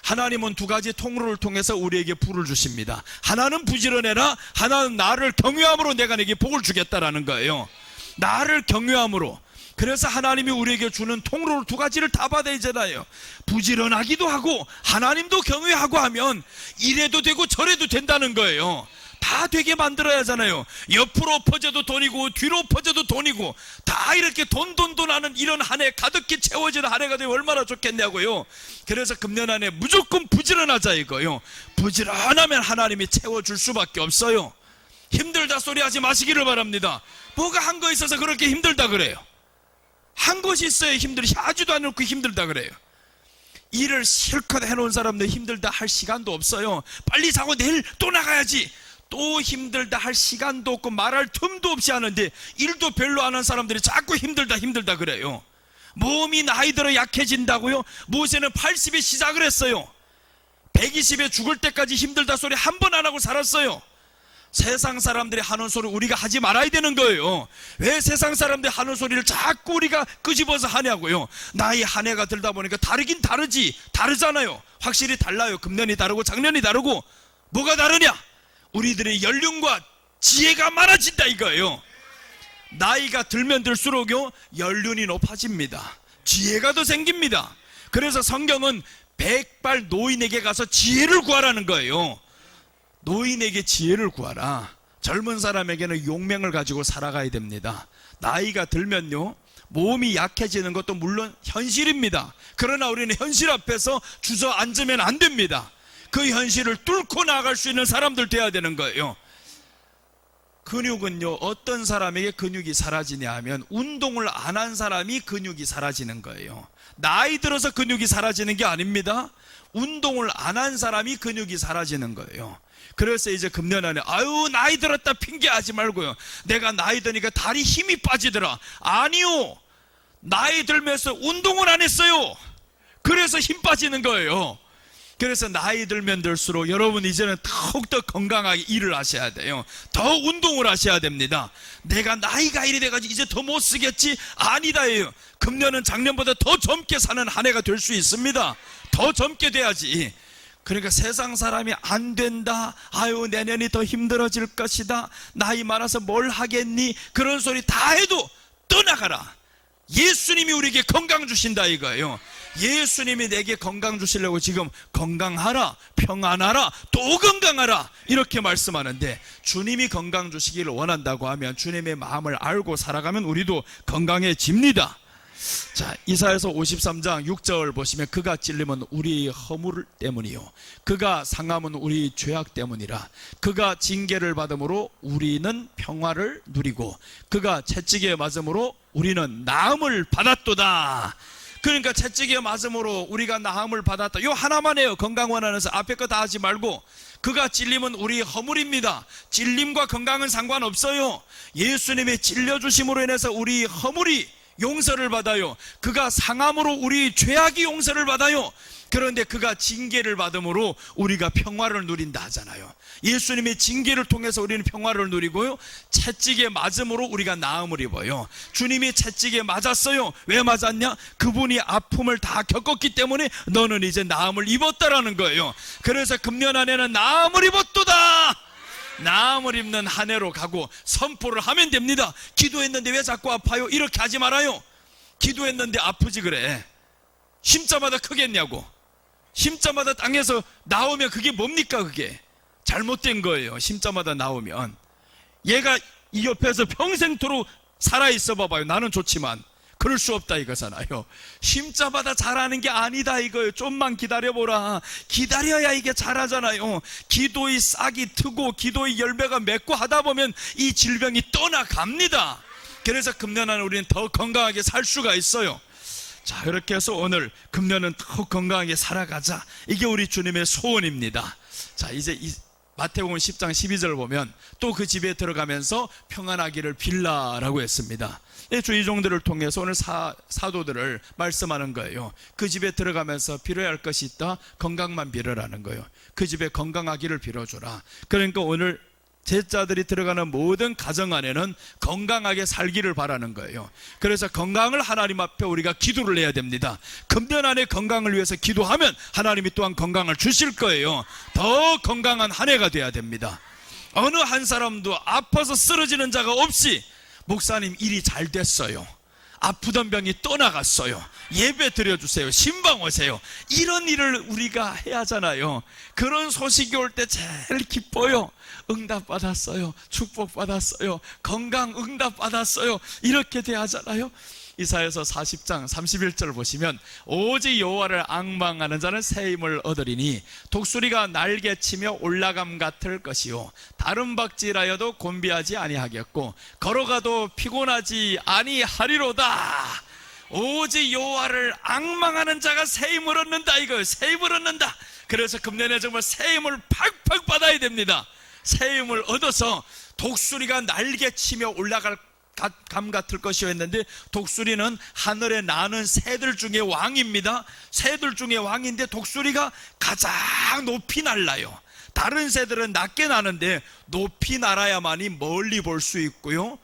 하나님은 두 가지 통로를 통해서 우리에게 불을 주십니다. 하나는 부지런해라, 하나는 나를 경외함으로 내가 내게 복을 주겠다라는 거예요. 나를 경외함으로. 그래서 하나님이 우리에게 주는 통로를 두 가지를 다 받아야 되잖아요. 부지런하기도 하고 하나님도 경외하고 하면 이래도 되고 저래도 된다는 거예요. 다 다 되게 만들어야 하잖아요. 옆으로 퍼져도 돈이고 뒤로 퍼져도 돈이고 다 이렇게 돈 하는 이런 한 해 가득히 채워지는 한 해가 되면 얼마나 좋겠냐고요. 그래서 금년 한 해 무조건 부지런하자 이거요. 부지런하면 하나님이 채워줄 수밖에 없어요. 힘들다 소리 하지 마시기를 바랍니다. 뭐가 한 거 있어서 그렇게 힘들다 그래요. 한 것이 있어야 하지도 않고 힘들다 그래요. 일을 실컷 해놓은 사람들 힘들다 할 시간도 없어요. 빨리 자고 내일 또 나가야지. 또 힘들다 할 시간도 없고 말할 틈도 없이 하는데 일도 별로 안 한 사람들이 자꾸 힘들다 그래요. 몸이 나이 들어 약해진다고요? 모세는 80에 시작을 했어요. 120에 죽을 때까지 힘들다 소리 한 번 안 하고 살았어요. 세상 사람들이 하는 소리 우리가 하지 말아야 되는 거예요. 왜 세상 사람들이 하는 소리를 자꾸 우리가 끄집어서 하냐고요. 나이 한 해가 들다 보니까 다르긴 다르잖아요. 확실히 달라요. 금년이 다르고 작년이 다르고. 뭐가 다르냐? 우리들의 연륜과 지혜가 많아진다 이거예요. 나이가 들면 들수록요 연륜이 높아집니다. 지혜가 더 생깁니다. 그래서 성경은 백발 노인에게 가서 지혜를 구하라는 거예요. 노인에게 지혜를 구하라. 젊은 사람에게는 용맹을 가지고 살아가야 됩니다. 나이가 들면요 몸이 약해지는 것도 물론 현실입니다. 그러나 우리는 현실 앞에서 주저앉으면 안 됩니다. 그 현실을 뚫고 나갈 수 있는 사람들 돼야 되는 거예요. 근육은요 어떤 사람에게 근육이 사라지냐 하면 운동을 안 한 사람이 근육이 사라지는 거예요. 나이 들어서 근육이 사라지는 게 아닙니다. 운동을 안 한 사람이 근육이 사라지는 거예요. 그래서 이제 금년 안에 아유 나이 들었다 핑계하지 말고요. 내가 나이 드니까 다리 힘이 빠지더라. 아니요, 나이 들면서 운동을 안 했어요. 그래서 힘 빠지는 거예요. 그래서 나이 들면 들수록 여러분 이제는 더욱더 건강하게 일을 하셔야 돼요. 더 운동을 하셔야 됩니다. 내가 나이가 이리 돼가지고 이제 더 못 쓰겠지? 아니다예요. 금년은 작년보다 더 젊게 사는 한 해가 될 수 있습니다. 더 젊게 돼야지. 그러니까 세상 사람이 안 된다, 아유 내년이 더 힘들어질 것이다, 나이 많아서 뭘 하겠니, 그런 소리 다 해도 떠나가라. 예수님이 우리에게 건강 주신다 이거예요. 예수님이 내게 건강 주시려고 지금 건강하라, 평안하라, 또 건강하라 이렇게 말씀하는데, 주님이 건강 주시기를 원한다고 하면 주님의 마음을 알고 살아가면 우리도 건강해집니다. 자, 이사야서 53장 6절 보시면 그가 찔림은 우리 허물 때문이요 그가 상함은 우리 죄악 때문이라. 그가 징계를 받음으로 우리는 평화를 누리고 그가 채찍에 맞음으로 우리는 나음을 받았도다. 그러니까 채찍에 맞음으로 우리가 나음을 받았다. 요 하나만 해요. 건강 원하면서 앞에 거 다 하지 말고. 그가 찔림은 우리 허물입니다. 찔림과 건강은 상관없어요. 예수님의 찔려주심으로 인해서 우리 허물이 용서를 받아요. 그가 상함으로 우리 죄악이 용서를 받아요. 그런데 그가 징계를 받음으로 우리가 평화를 누린다 하잖아요. 예수님의 징계를 통해서 우리는 평화를 누리고요, 채찍에 맞음으로 우리가 나음을 입어요. 주님이 채찍에 맞았어요. 왜 맞았냐? 그분이 아픔을 다 겪었기 때문에 너는 이제 나음을 입었다라는 거예요. 그래서 금년 안에는 나음을 입었도다, 나음을 입는 한 해로 가고 선포를 하면 됩니다. 기도했는데 왜 자꾸 아파요? 이렇게 하지 말아요. 기도했는데 아프지 그래. 심자마다 크겠냐고. 심자마다 땅에서 나오면 그게 뭡니까? 그게 잘못된 거예요. 심자마다 나오면 얘가 이 옆에서 평생토록 살아있어 봐봐요. 나는 좋지만 그럴 수 없다 이거잖아요. 심자마다 자라는 게 아니다 이거예요. 좀만 기다려보라. 기다려야 이게 자라잖아요. 기도의 싹이 트고 기도의 열매가 맺고 하다 보면 이 질병이 떠나갑니다. 그래서 금년 안에 우리는 더 건강하게 살 수가 있어요. 자, 이렇게 해서 오늘 금년은 더 건강하게 살아가자, 이게 우리 주님의 소원입니다. 자, 이제 마태복음 10장 12절 보면 또 그 집에 들어가면서 평안하기를 빌라라고 했습니다. 주의종들을 통해서 오늘 사도들을 말씀하는 거예요. 그 집에 들어가면서 빌어야 할 것이 있다. 건강만 빌어라는 거예요. 그 집에 건강하기를 빌어줘라. 그러니까 오늘 제자들이 들어가는 모든 가정 안에는 건강하게 살기를 바라는 거예요. 그래서 건강을 하나님 앞에 우리가 기도를 해야 됩니다. 금년 안에 건강을 위해서 기도하면 하나님이 또한 건강을 주실 거예요. 더 건강한 한 해가 돼야 됩니다. 어느 한 사람도 아파서 쓰러지는 자가 없이 목사님 일이 잘 됐어요, 아프던 병이 떠나갔어요. 예배 드려주세요. 신방 오세요. 이런 일을 우리가 해야 하잖아요. 그런 소식이 올 때 제일 기뻐요. 응답 받았어요. 축복 받았어요. 건강 응답 받았어요. 이렇게 돼야 하잖아요. 이사야서 40장 31절 보시면 오직 여호와를 앙망하는 자는 새 힘을 얻으리니 독수리가 날개치며 올라감 같을 것이요 다른 박질하여도 곤비하지 아니하겠고 걸어가도 피곤하지 아니하리로다. 오직 여호와를 앙망하는 자가 새 힘을 얻는다 이거예요. 새 힘을 얻는다. 그래서 금년에 정말 새 힘을 팍팍 받아야 됩니다. 새 힘을 얻어서 독수리가 날개치며 올라갈 감 같을 것이요 했는데, 독수리는 하늘에 나는 새들 중에 왕입니다. 새들 중에 왕인데 독수리가 가장 높이 날라요. 다른 새들은 낮게 나는데 높이 날아야만이 멀리 볼 수 있고요,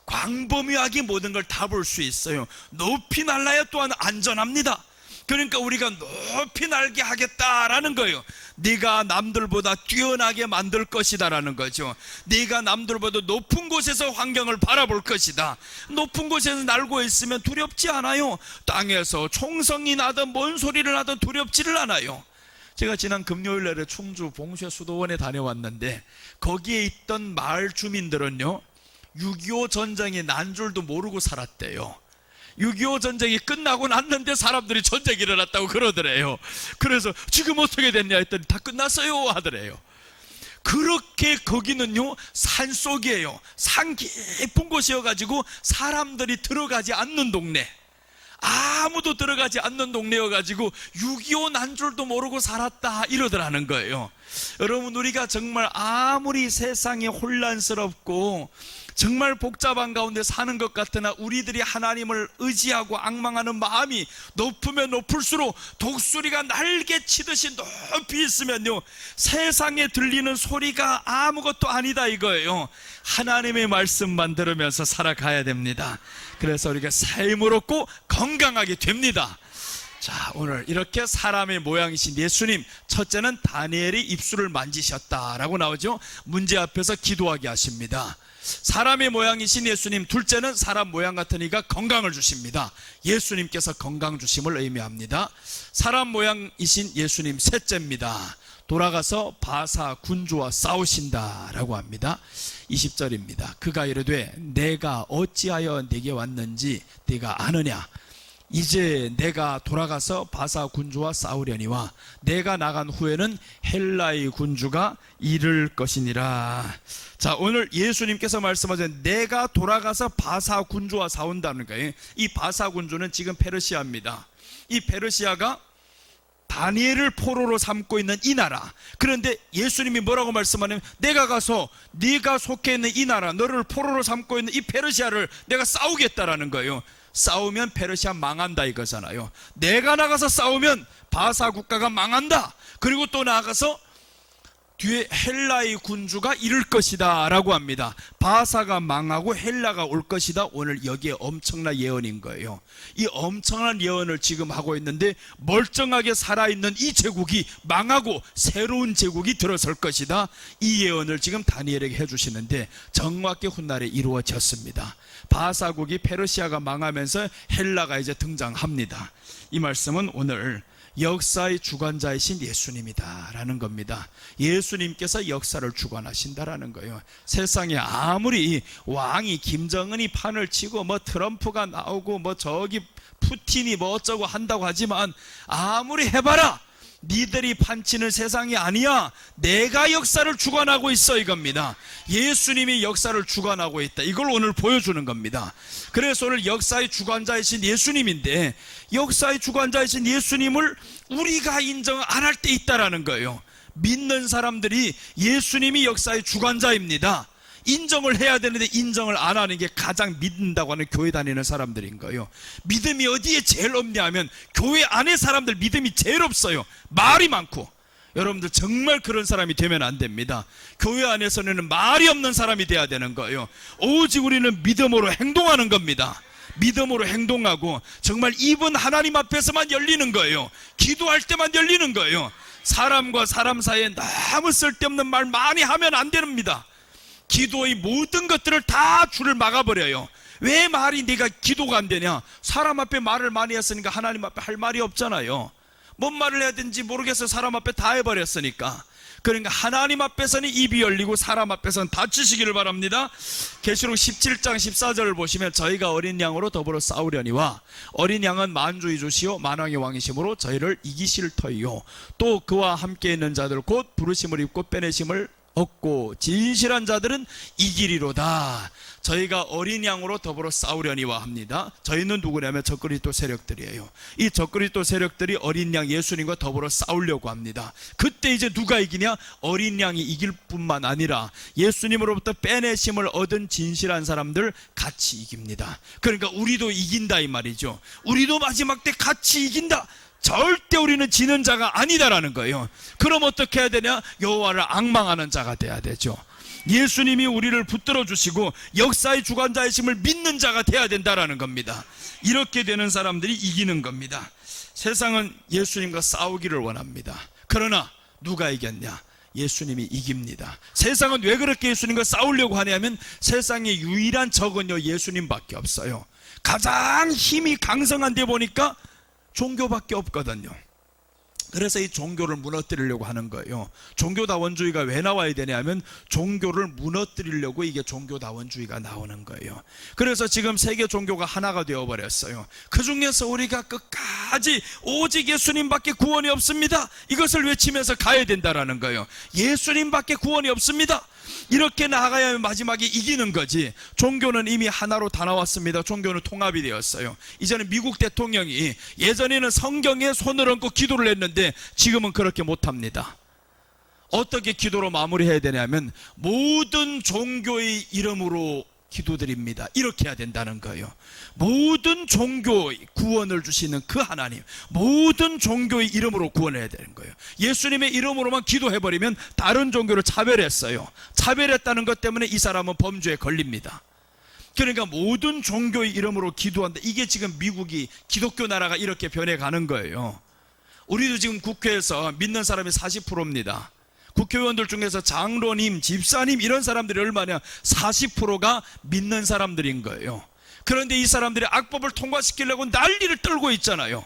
광범위하게 모든 걸 다 볼 수 있어요. 높이 날라야 또한 안전합니다. 그러니까 우리가 높이 날게 하겠다라는 거예요. 네가 남들보다 뛰어나게 만들 것이다 라는 거죠. 네가 남들보다 높은 곳에서 환경을 바라볼 것이다. 높은 곳에서 날고 있으면 두렵지 않아요. 땅에서 총성이 나든 뭔 소리를 나든 두렵지를 않아요. 제가 지난 금요일날에 충주 봉쇄 수도원에 다녀왔는데, 거기에 있던 마을 주민들은요 6.25 전쟁이 난 줄도 모르고 살았대요. 6.25 전쟁이 끝나고 났는데 사람들이 전쟁이 일어났다고 그러더래요. 그래서 지금 어떻게 됐냐 했더니 다 끝났어요 하더래요. 그렇게 거기는요 산속이에요. 산 깊은 곳이어가지고 사람들이 들어가지 않는 동네, 아무도 들어가지 않는 동네여가지고 6.25 난 줄도 모르고 살았다 이러더라는 거예요. 여러분, 우리가 정말 아무리 세상이 혼란스럽고 정말 복잡한 가운데 사는 것 같으나 우리들이 하나님을 의지하고 앙망하는 마음이 높으면 높을수록 독수리가 날개치듯이 높이 있으면요 세상에 들리는 소리가 아무것도 아니다 이거예요. 하나님의 말씀만 들으면서 살아가야 됩니다. 그래서 우리가 새 힘을 얻고 건강하게 됩니다. 자, 오늘 이렇게 사람의 모양이신 예수님, 첫째는 다니엘이 입술을 만지셨다라고 나오죠. 문제 앞에서 기도하게 하십니다. 사람의 모양이신 예수님, 둘째는 사람 모양 같은 이가 건강을 주십니다. 예수님께서 건강 주심을 의미합니다. 사람 모양이신 예수님, 셋째입니다. 돌아가서 바사 군주와 싸우신다라고 합니다. 20절입니다. 그가 이르되 내가 어찌하여 네게 왔는지 네가 아느냐? 이제 내가 돌아가서 바사 군주와 싸우려니와 내가 나간 후에는 헬라의 군주가 이를 것이니라. 자, 오늘 예수님께서 말씀하신 내가 돌아가서 바사 군주와 싸운다는 거예요. 이 바사 군주는 지금 페르시아입니다. 이 페르시아가 다니엘을 포로로 삼고 있는 이 나라. 그런데 예수님이 뭐라고 말씀하냐면 내가 가서 네가 속해 있는 이 나라, 너를 포로로 삼고 있는 이 페르시아를 내가 싸우겠다라는 거예요. 싸우면 페르시아 망한다 이거잖아요. 내가 나가서 싸우면 바사 국가가 망한다. 그리고 또 나가서 뒤에 헬라의 군주가 이를 것이다 라고 합니다. 바사가 망하고 헬라가 올 것이다. 오늘 여기에 엄청난 예언인 거예요. 이 엄청난 예언을 지금 하고 있는데 멀쩡하게 살아있는 이 제국이 망하고 새로운 제국이 들어설 것이다. 이 예언을 지금 다니엘에게 해주시는데 정확히 훗날에 이루어졌습니다. 바사국이 페르시아가 망하면서 헬라가 이제 등장합니다. 이 말씀은 오늘 역사의 주관자이신 예수님이다 라는 겁니다. 예수님께서 역사를 주관하신다라는 거예요. 세상에 아무리 왕이 김정은이 판을 치고 뭐 트럼프가 나오고 뭐 저기 푸틴이 뭐 어쩌고 한다고 하지만 아무리 해봐라 니들이 판치는 세상이 아니야. 내가 역사를 주관하고 있어 이겁니다. 예수님이 역사를 주관하고 있다. 이걸 오늘 보여주는 겁니다. 그래서 오늘 역사의 주관자이신 예수님인데 역사의 주관자이신 예수님을 우리가 인정 안 할 때 있다라는 거예요. 믿는 사람들이 예수님이 역사의 주관자입니다. 인정을 해야 되는데 인정을 안 하는 게 가장 믿는다고 하는 교회 다니는 사람들인 거예요. 믿음이 어디에 제일 없냐 하면 교회 안에 사람들 믿음이 제일 없어요. 말이 많고. 여러분들 정말 그런 사람이 되면 안 됩니다. 교회 안에서는 말이 없는 사람이 돼야 되는 거예요. 오직 우리는 믿음으로 행동하는 겁니다. 믿음으로 행동하고 정말 입은 하나님 앞에서만 열리는 거예요. 기도할 때만 열리는 거예요. 사람과 사람 사이에 너무 쓸데없는 말 많이 하면 안 됩니다. 기도의 모든 것들을 다 줄을 막아버려요. 왜 말이 네가 기도가 안 되냐? 사람 앞에 말을 많이 했으니까 하나님 앞에 할 말이 없잖아요. 뭔 말을 해야 되는지 모르겠어요. 사람 앞에 다 해버렸으니까. 그러니까 하나님 앞에서는 입이 열리고 사람 앞에서는 닫히시기를 바랍니다. 계시록 17장 14절을 보시면 저희가 어린 양으로 더불어 싸우려니와 어린 양은 만주의 주시오 만왕의 왕이심으로 저희를 이기실 터이요 또 그와 함께 있는 자들 곧 부르심을 입고 빼내심을 얻고 진실한 자들은 이기리로다. 저희가 어린 양으로 더불어 싸우려니와 합니다. 저희는 누구냐면 적그리스도 세력들이에요. 이 적그리스도 세력들이 어린 양 예수님과 더불어 싸우려고 합니다. 그때 이제 누가 이기냐? 어린 양이 이길 뿐만 아니라 예수님으로부터 빼내심을 얻은 진실한 사람들 같이 이깁니다. 그러니까 우리도 이긴다 이 말이죠. 우리도 마지막 때 같이 이긴다. 절대 우리는 지는 자가 아니다라는 거예요. 그럼 어떻게 해야 되냐? 여호와를 앙망하는 자가 돼야 되죠. 예수님이 우리를 붙들어 주시고 역사의 주관자이심을 믿는 자가 돼야 된다라는 겁니다. 이렇게 되는 사람들이 이기는 겁니다. 세상은 예수님과 싸우기를 원합니다. 그러나 누가 이겼냐? 예수님이 이깁니다. 세상은 왜 그렇게 예수님과 싸우려고 하냐면 세상의 유일한 적은요 예수님밖에 없어요. 가장 힘이 강성한 데 보니까 종교밖에 없거든요. 그래서 이 종교를 무너뜨리려고 하는 거예요. 종교다원주의가 왜 나와야 되냐면 종교를 무너뜨리려고 이게 종교다원주의가 나오는 거예요. 그래서 지금 세계 종교가 하나가 되어버렸어요. 그 중에서 우리가 끝까지 오직 예수님밖에 구원이 없습니다, 이것을 외치면서 가야 된다라는 거예요. 예수님밖에 구원이 없습니다. 이렇게 나아가야 마지막에 이기는 거지. 종교는 이미 하나로 다 나왔습니다. 종교는 통합이 되었어요. 이제는 미국 대통령이 예전에는 성경에 손을 얹고 기도를 했는데 지금은 그렇게 못합니다. 어떻게 기도로 마무리해야 되냐면 모든 종교의 이름으로 기도드립니다, 이렇게 해야 된다는 거예요. 모든 종교의 구원을 주시는 그 하나님, 모든 종교의 이름으로 구원해야 되는 거예요. 예수님의 이름으로만 기도해버리면 다른 종교를 차별했어요. 차별했다는 것 때문에 이 사람은 범죄에 걸립니다. 그러니까 모든 종교의 이름으로 기도한다. 이게 지금 미국이 기독교 나라가 이렇게 변해가는 거예요. 우리도 지금 국회에서 믿는 사람이 40%입니다. 국회의원들 중에서 장로님, 집사님 이런 사람들이 얼마냐? 40%가 믿는 사람들인 거예요. 그런데 이 사람들이 악법을 통과시키려고 난리를 떨고 있잖아요.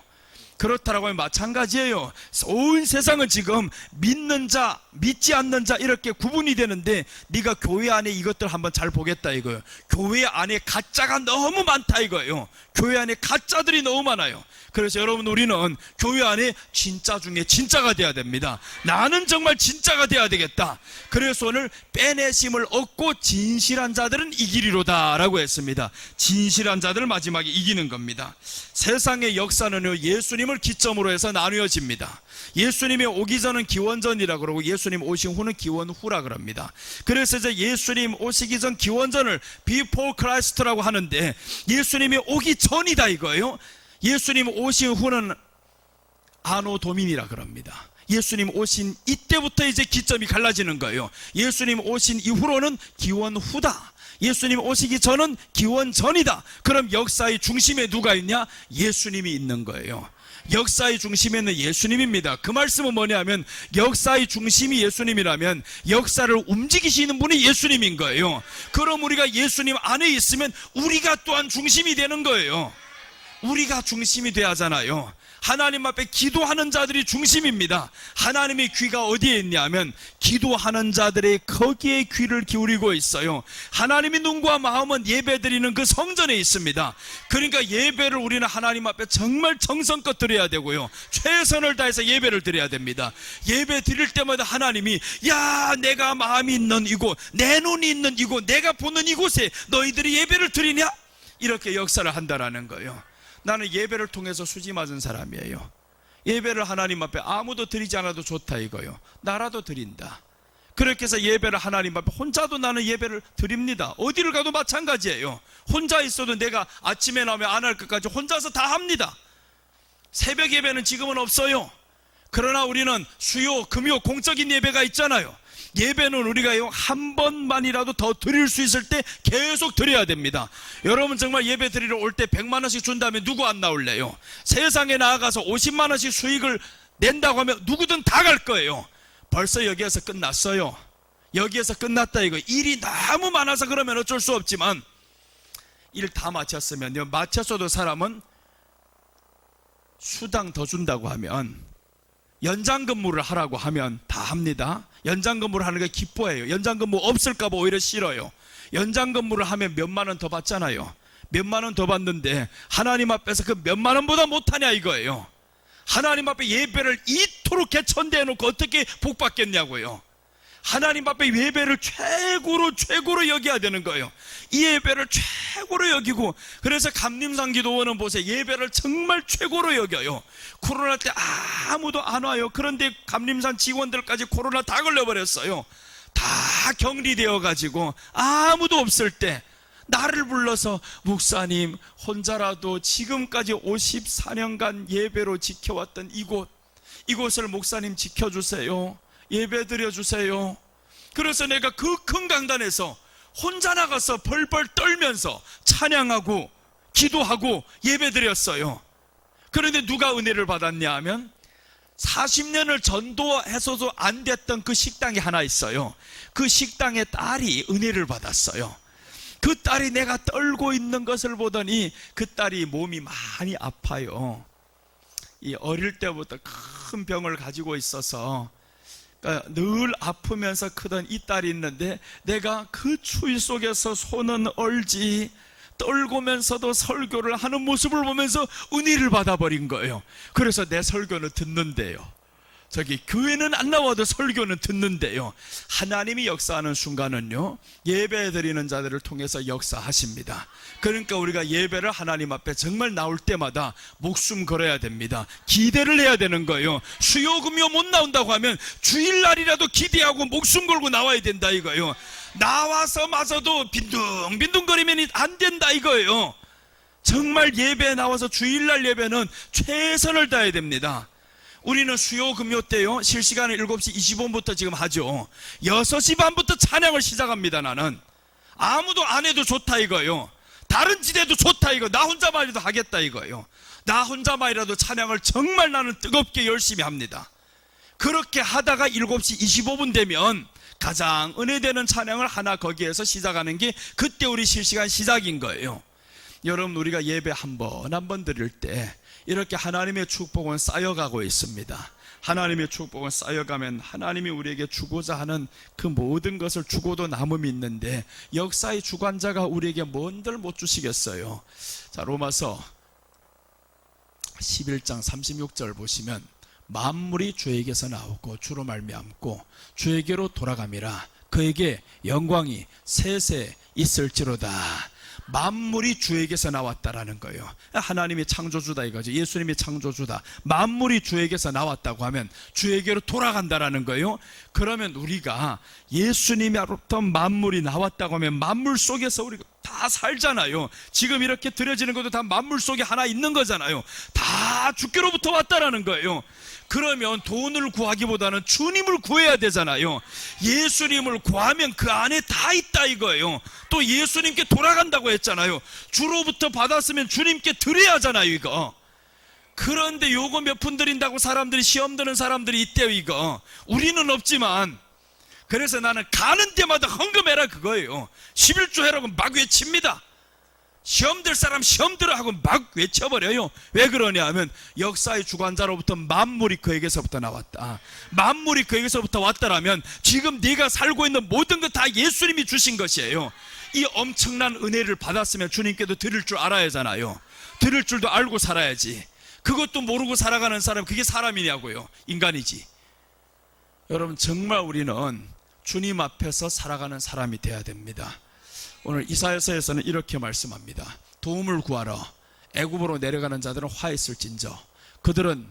그렇다라고 하면 마찬가지예요. 온 세상은 지금 믿는 자, 믿지 않는 자 이렇게 구분이 되는데 네가 교회 안에 이것들 한번 잘 보겠다 이거예요. 교회 안에 가짜가 너무 많다 이거예요. 교회 안에 가짜들이 너무 많아요. 그래서 여러분 우리는 교회 안에 진짜 중에 진짜가 돼야 됩니다. 나는 정말 진짜가 돼야 되겠다. 그래서 오늘 빼내심을 얻고 진실한 자들은 이기리로다 라고 했습니다. 진실한 자들을 마지막에 이기는 겁니다. 세상의 역사는요 예수님을 기점으로 해서 나누어집니다. 예수님이 오기 전은 기원전이라 그러고 예수님 오신 후는 기원후라 그럽니다. 그래서 이제 예수님 오시기 전 기원전을 Before Christ라고 하는데 예수님이 오기 전이다 이거예요. 예수님 오신 후는 아노 도민이라 그럽니다. 예수님 오신 이때부터 이제 기점이 갈라지는 거예요. 예수님 오신 이후로는 기원 후다. 예수님 오시기 전은 기원 전이다. 그럼 역사의 중심에 누가 있냐? 예수님이 있는 거예요. 역사의 중심에는 예수님입니다. 그 말씀은 뭐냐면 역사의 중심이 예수님이라면 역사를 움직이시는 분이 예수님인 거예요. 그럼 우리가 예수님 안에 있으면 우리가 또한 중심이 되는 거예요. 우리가 중심이 돼야 하잖아요. 하나님 앞에 기도하는 자들이 중심입니다. 하나님의 귀가 어디에 있냐면 기도하는 자들의 거기에 귀를 기울이고 있어요. 하나님의 눈과 마음은 예배드리는 그 성전에 있습니다. 그러니까 예배를 우리는 하나님 앞에 정말 정성껏 드려야 되고요, 최선을 다해서 예배를 드려야 됩니다. 예배 드릴 때마다 하나님이 야 내가 마음이 있는 이곳, 내 눈이 있는 이곳, 내가 보는 이곳에 너희들이 예배를 드리냐? 이렇게 역사를 한다라는 거예요. 나는 예배를 통해서 수지 맞은 사람이에요. 예배를 하나님 앞에 아무도 드리지 않아도 좋다 이거요. 나라도 드린다. 그렇게 해서 예배를 하나님 앞에 혼자도 나는 예배를 드립니다. 어디를 가도 마찬가지예요. 혼자 있어도 내가 아침에 나오면 안 할 것까지 혼자서 다 합니다. 새벽 예배는 지금은 없어요. 그러나 우리는 수요, 금요 공적인 예배가 있잖아요. 예배는 우리가 한 번만이라도 더 드릴 수 있을 때 계속 드려야 됩니다. 여러분 정말 예배 드리러 올 때 100만 원씩 준다면 누구 안 나올래요? 세상에 나아가서 50만 원씩 수익을 낸다고 하면 누구든 다 갈 거예요. 벌써 여기에서 끝났어요. 여기에서 끝났다 이거. 일이 너무 많아서 그러면 어쩔 수 없지만 일 다 마쳤으면요, 마쳤어도 사람은 수당 더 준다고 하면, 연장 근무를 하라고 하면 다 합니다. 연장 근무를 하는 게 기뻐해요. 연장 근무 없을까 봐 오히려 싫어요. 연장 근무를 하면 몇만 원 더 받잖아요. 몇만 원 더 받는데 하나님 앞에서 그 몇만 원보다 못하냐 이거예요. 하나님 앞에 예배를 이토록 개천대해 놓고 어떻게 복 받겠냐고요. 하나님 앞에 예배를 최고로 여겨야 되는 거예요. 이 예배를 최고로 여기고, 그래서 감림산 기도원은 보세요, 예배를 정말 최고로 여겨요. 코로나 때 아무도 안 와요. 그런데 감림산 직원들까지 코로나 다 걸려버렸어요. 다 격리되어 가지고 아무도 없을 때 나를 불러서, 목사님 혼자라도 지금까지 54년간 예배로 지켜왔던 이곳을 목사님 지켜주세요, 예배 드려주세요. 그래서 내가 그 큰 강단에서 혼자 나가서 벌벌 떨면서 찬양하고 기도하고 예배 드렸어요. 그런데 누가 은혜를 받았냐 하면, 40년을 전도해서도 안 됐던 그 식당이 하나 있어요. 그 식당의 딸이 은혜를 받았어요. 그 딸이 내가 떨고 있는 것을 보더니 그 딸이 몸이 많이 아파요. 이 어릴 때부터 큰 병을 가지고 있어서 늘 아프면서 크던 이 딸이 있는데, 내가 그 추위 속에서 손은 얼지 떨고면서도 설교를 하는 모습을 보면서 은혜를 받아버린 거예요. 그래서 내 설교는 듣는데요, 저기 교회는 안 나와도 설교는 듣는데요, 하나님이 역사하는 순간은요, 예배 드리는 자들을 통해서 역사하십니다. 그러니까 우리가 예배를 하나님 앞에 정말 나올 때마다 목숨 걸어야 됩니다. 기대를 해야 되는 거예요. 수요 금요 못 나온다고 하면 주일날이라도 기대하고 목숨 걸고 나와야 된다 이거예요. 나와서 마저도 빈둥빈둥거리면 안 된다 이거예요. 정말 예배에 나와서 주일날 예배는 최선을 다해야 됩니다. 우리는 수요 금요 때요, 실시간에 7시 20분부터 지금 하죠. 6시 반부터 찬양을 시작합니다. 나는 아무도 안 해도 좋다 이거예요. 다른 지대도 좋다 이거. 나 혼자만이라도 하겠다 이거예요. 나 혼자만이라도 찬양을 정말 나는 뜨겁게 열심히 합니다. 그렇게 하다가 7시 25분 되면 가장 은혜되는 찬양을 하나 거기에서 시작하는 게 그때 우리 실시간 시작인 거예요. 여러분, 우리가 예배 한 번 드릴 때 이렇게 하나님의 축복은 쌓여가고 있습니다. 하나님의 축복은 쌓여가면 하나님이 우리에게 주고자 하는 그 모든 것을 주고도 남음이 있는데, 역사의 주관자가 우리에게 뭔들 못 주시겠어요. 자, 로마서 11장 36절 보시면, 만물이 주에게서 나오고 주로 말미암고 주에게로 돌아감이라 그에게 영광이 세세 있을지로다. 만물이 주에게서 나왔다라는 거예요. 하나님이 창조주다 이거죠. 예수님이 창조주다. 만물이 주에게서 나왔다고 하면 주에게로 돌아간다라는 거예요. 그러면 우리가 예수님으로부터 만물이 나왔다고 하면 만물 속에서 우리가 다 살잖아요. 지금 이렇게 드려지는 것도 다 만물 속에 하나 있는 거잖아요. 다 주께로부터 왔다라는 거예요. 그러면 돈을 구하기보다는 주님을 구해야 되잖아요. 예수님을 구하면 그 안에 다 있다 이거예요. 또 예수님께 돌아간다고 했잖아요. 주로부터 받았으면 주님께 드려야 하잖아요 이거. 그런데 요거 몇 푼 드린다고 사람들이, 시험 드는 사람들이 있대요 이거. 우리는 없지만. 그래서 나는 가는 데마다 헌금해라 그거예요. 11조 해라고 막 외칩니다. 시험 들 사람 시험 들어 하고 막 외쳐버려요. 왜 그러냐 하면 역사의 주관자로부터 만물이 그에게서부터 나왔다. 만물이 그에게서부터 왔다라면 지금 네가 살고 있는 모든 것 다 예수님이 주신 것이에요. 이 엄청난 은혜를 받았으면 주님께도 드릴 줄 알아야 하잖아요. 드릴 줄도 알고 살아야지. 그것도 모르고 살아가는 사람, 그게 사람이냐고요. 인간이지. 여러분, 정말 우리는 주님 앞에서 살아가는 사람이 돼야 됩니다. 오늘 이사야서에서는 이렇게 말씀합니다. 도움을 구하러 애굽으로 내려가는 자들은 화 있을진저, 그들은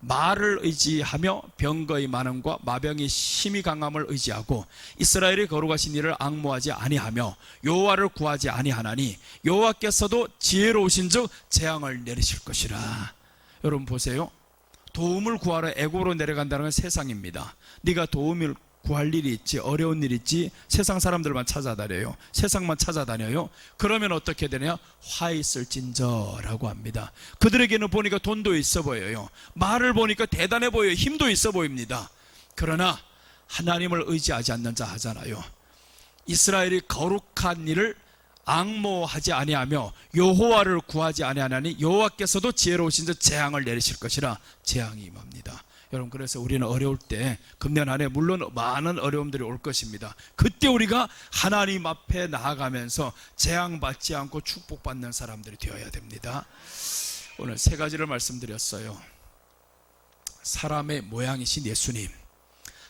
말을 의지하며 병거의 많음과 마병이 심히 강함을 의지하고 이스라엘의 거룩하신 이를 앙모하지 아니하며 여호와를 구하지 아니하나니 여호와께서도 지혜로우신즉 재앙을 내리실 것이라. 여러분 보세요. 도움을 구하러 애굽으로 내려간다는 건 세상입니다. 네가 도움을 구할 일이 있지, 어려운 일이 있지, 세상 사람들만 찾아다녀요. 세상만 찾아다녀요. 그러면 어떻게 되냐? 화 있을진저라고 합니다. 그들에게는 보니까 돈도 있어 보여요. 말을 보니까 대단해 보여요. 힘도 있어 보입니다. 그러나 하나님을 의지하지 않는 자 하잖아요. 이스라엘이 거룩한 일을 앙모하지 아니하며 여호와를 구하지 아니하나니 여호와께서도 지혜로우신 즉 재앙을 내리실 것이라. 재앙이 임합니다. 여러분, 그래서 우리는 어려울 때, 금년 안에 물론 많은 어려움들이 올 것입니다. 그때 우리가 하나님 앞에 나아가면서 재앙받지 않고 축복받는 사람들이 되어야 됩니다. 오늘 세 가지를 말씀드렸어요. 사람의 모양이신 예수님,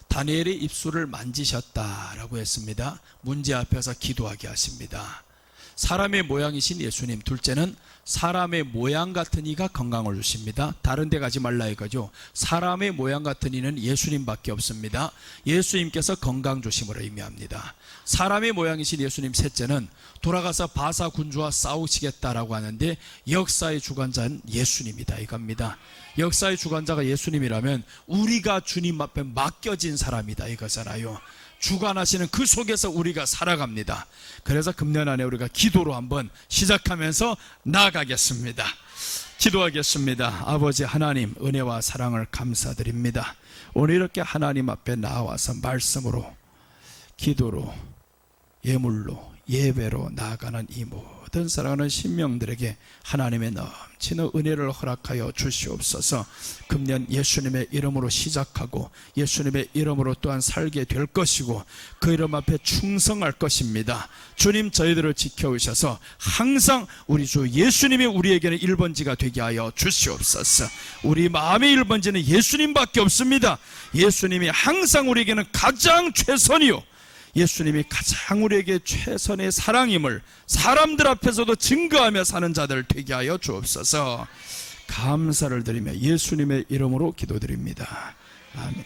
다니엘의 입술을 만지셨다라고 했습니다. 문제 앞에서 기도하게 하십니다. 사람의 모양이신 예수님, 둘째는 사람의 모양 같은 이가 건강을 주십니다. 다른 데 가지 말라 이거죠. 사람의 모양 같은 이는 예수님밖에 없습니다. 예수님께서 건강 주심으로 의미합니다. 사람의 모양이신 예수님, 셋째는 돌아가서 바사 군주와 싸우시겠다라고 하는데 역사의 주관자는 예수님이다 이겁니다. 역사의 주관자가 예수님이라면 우리가 주님 앞에 맡겨진 사람이다 이거잖아요. 주관하시는 그 속에서 우리가 살아갑니다. 그래서 금년 안에 우리가 기도로 한번 시작하면서 나아가겠습니다. 기도하겠습니다. 아버지 하나님, 은혜와 사랑을 감사드립니다. 오늘 이렇게 하나님 앞에 나와서 말씀으로, 기도로, 예물로, 예배로 나아가는 이 모든 사랑하는 신명들에게 하나님의 넘치는 은혜를 허락하여 주시옵소서. 금년 예수님의 이름으로 시작하고 예수님의 이름으로 또한 살게 될 것이고 그 이름 앞에 충성할 것입니다. 주님, 저희들을 지켜오셔서 항상 우리 주 예수님이 우리에게는 1번지가 되게 하여 주시옵소서. 우리 마음의 1번지는 예수님밖에 없습니다. 예수님이 항상 우리에게는 가장 최선이요, 예수님이 가장 우리에게 최선의 사랑임을 사람들 앞에서도 증거하며 사는 자들 되게 하여 주옵소서. 감사를 드리며 예수님의 이름으로 기도드립니다. 아멘.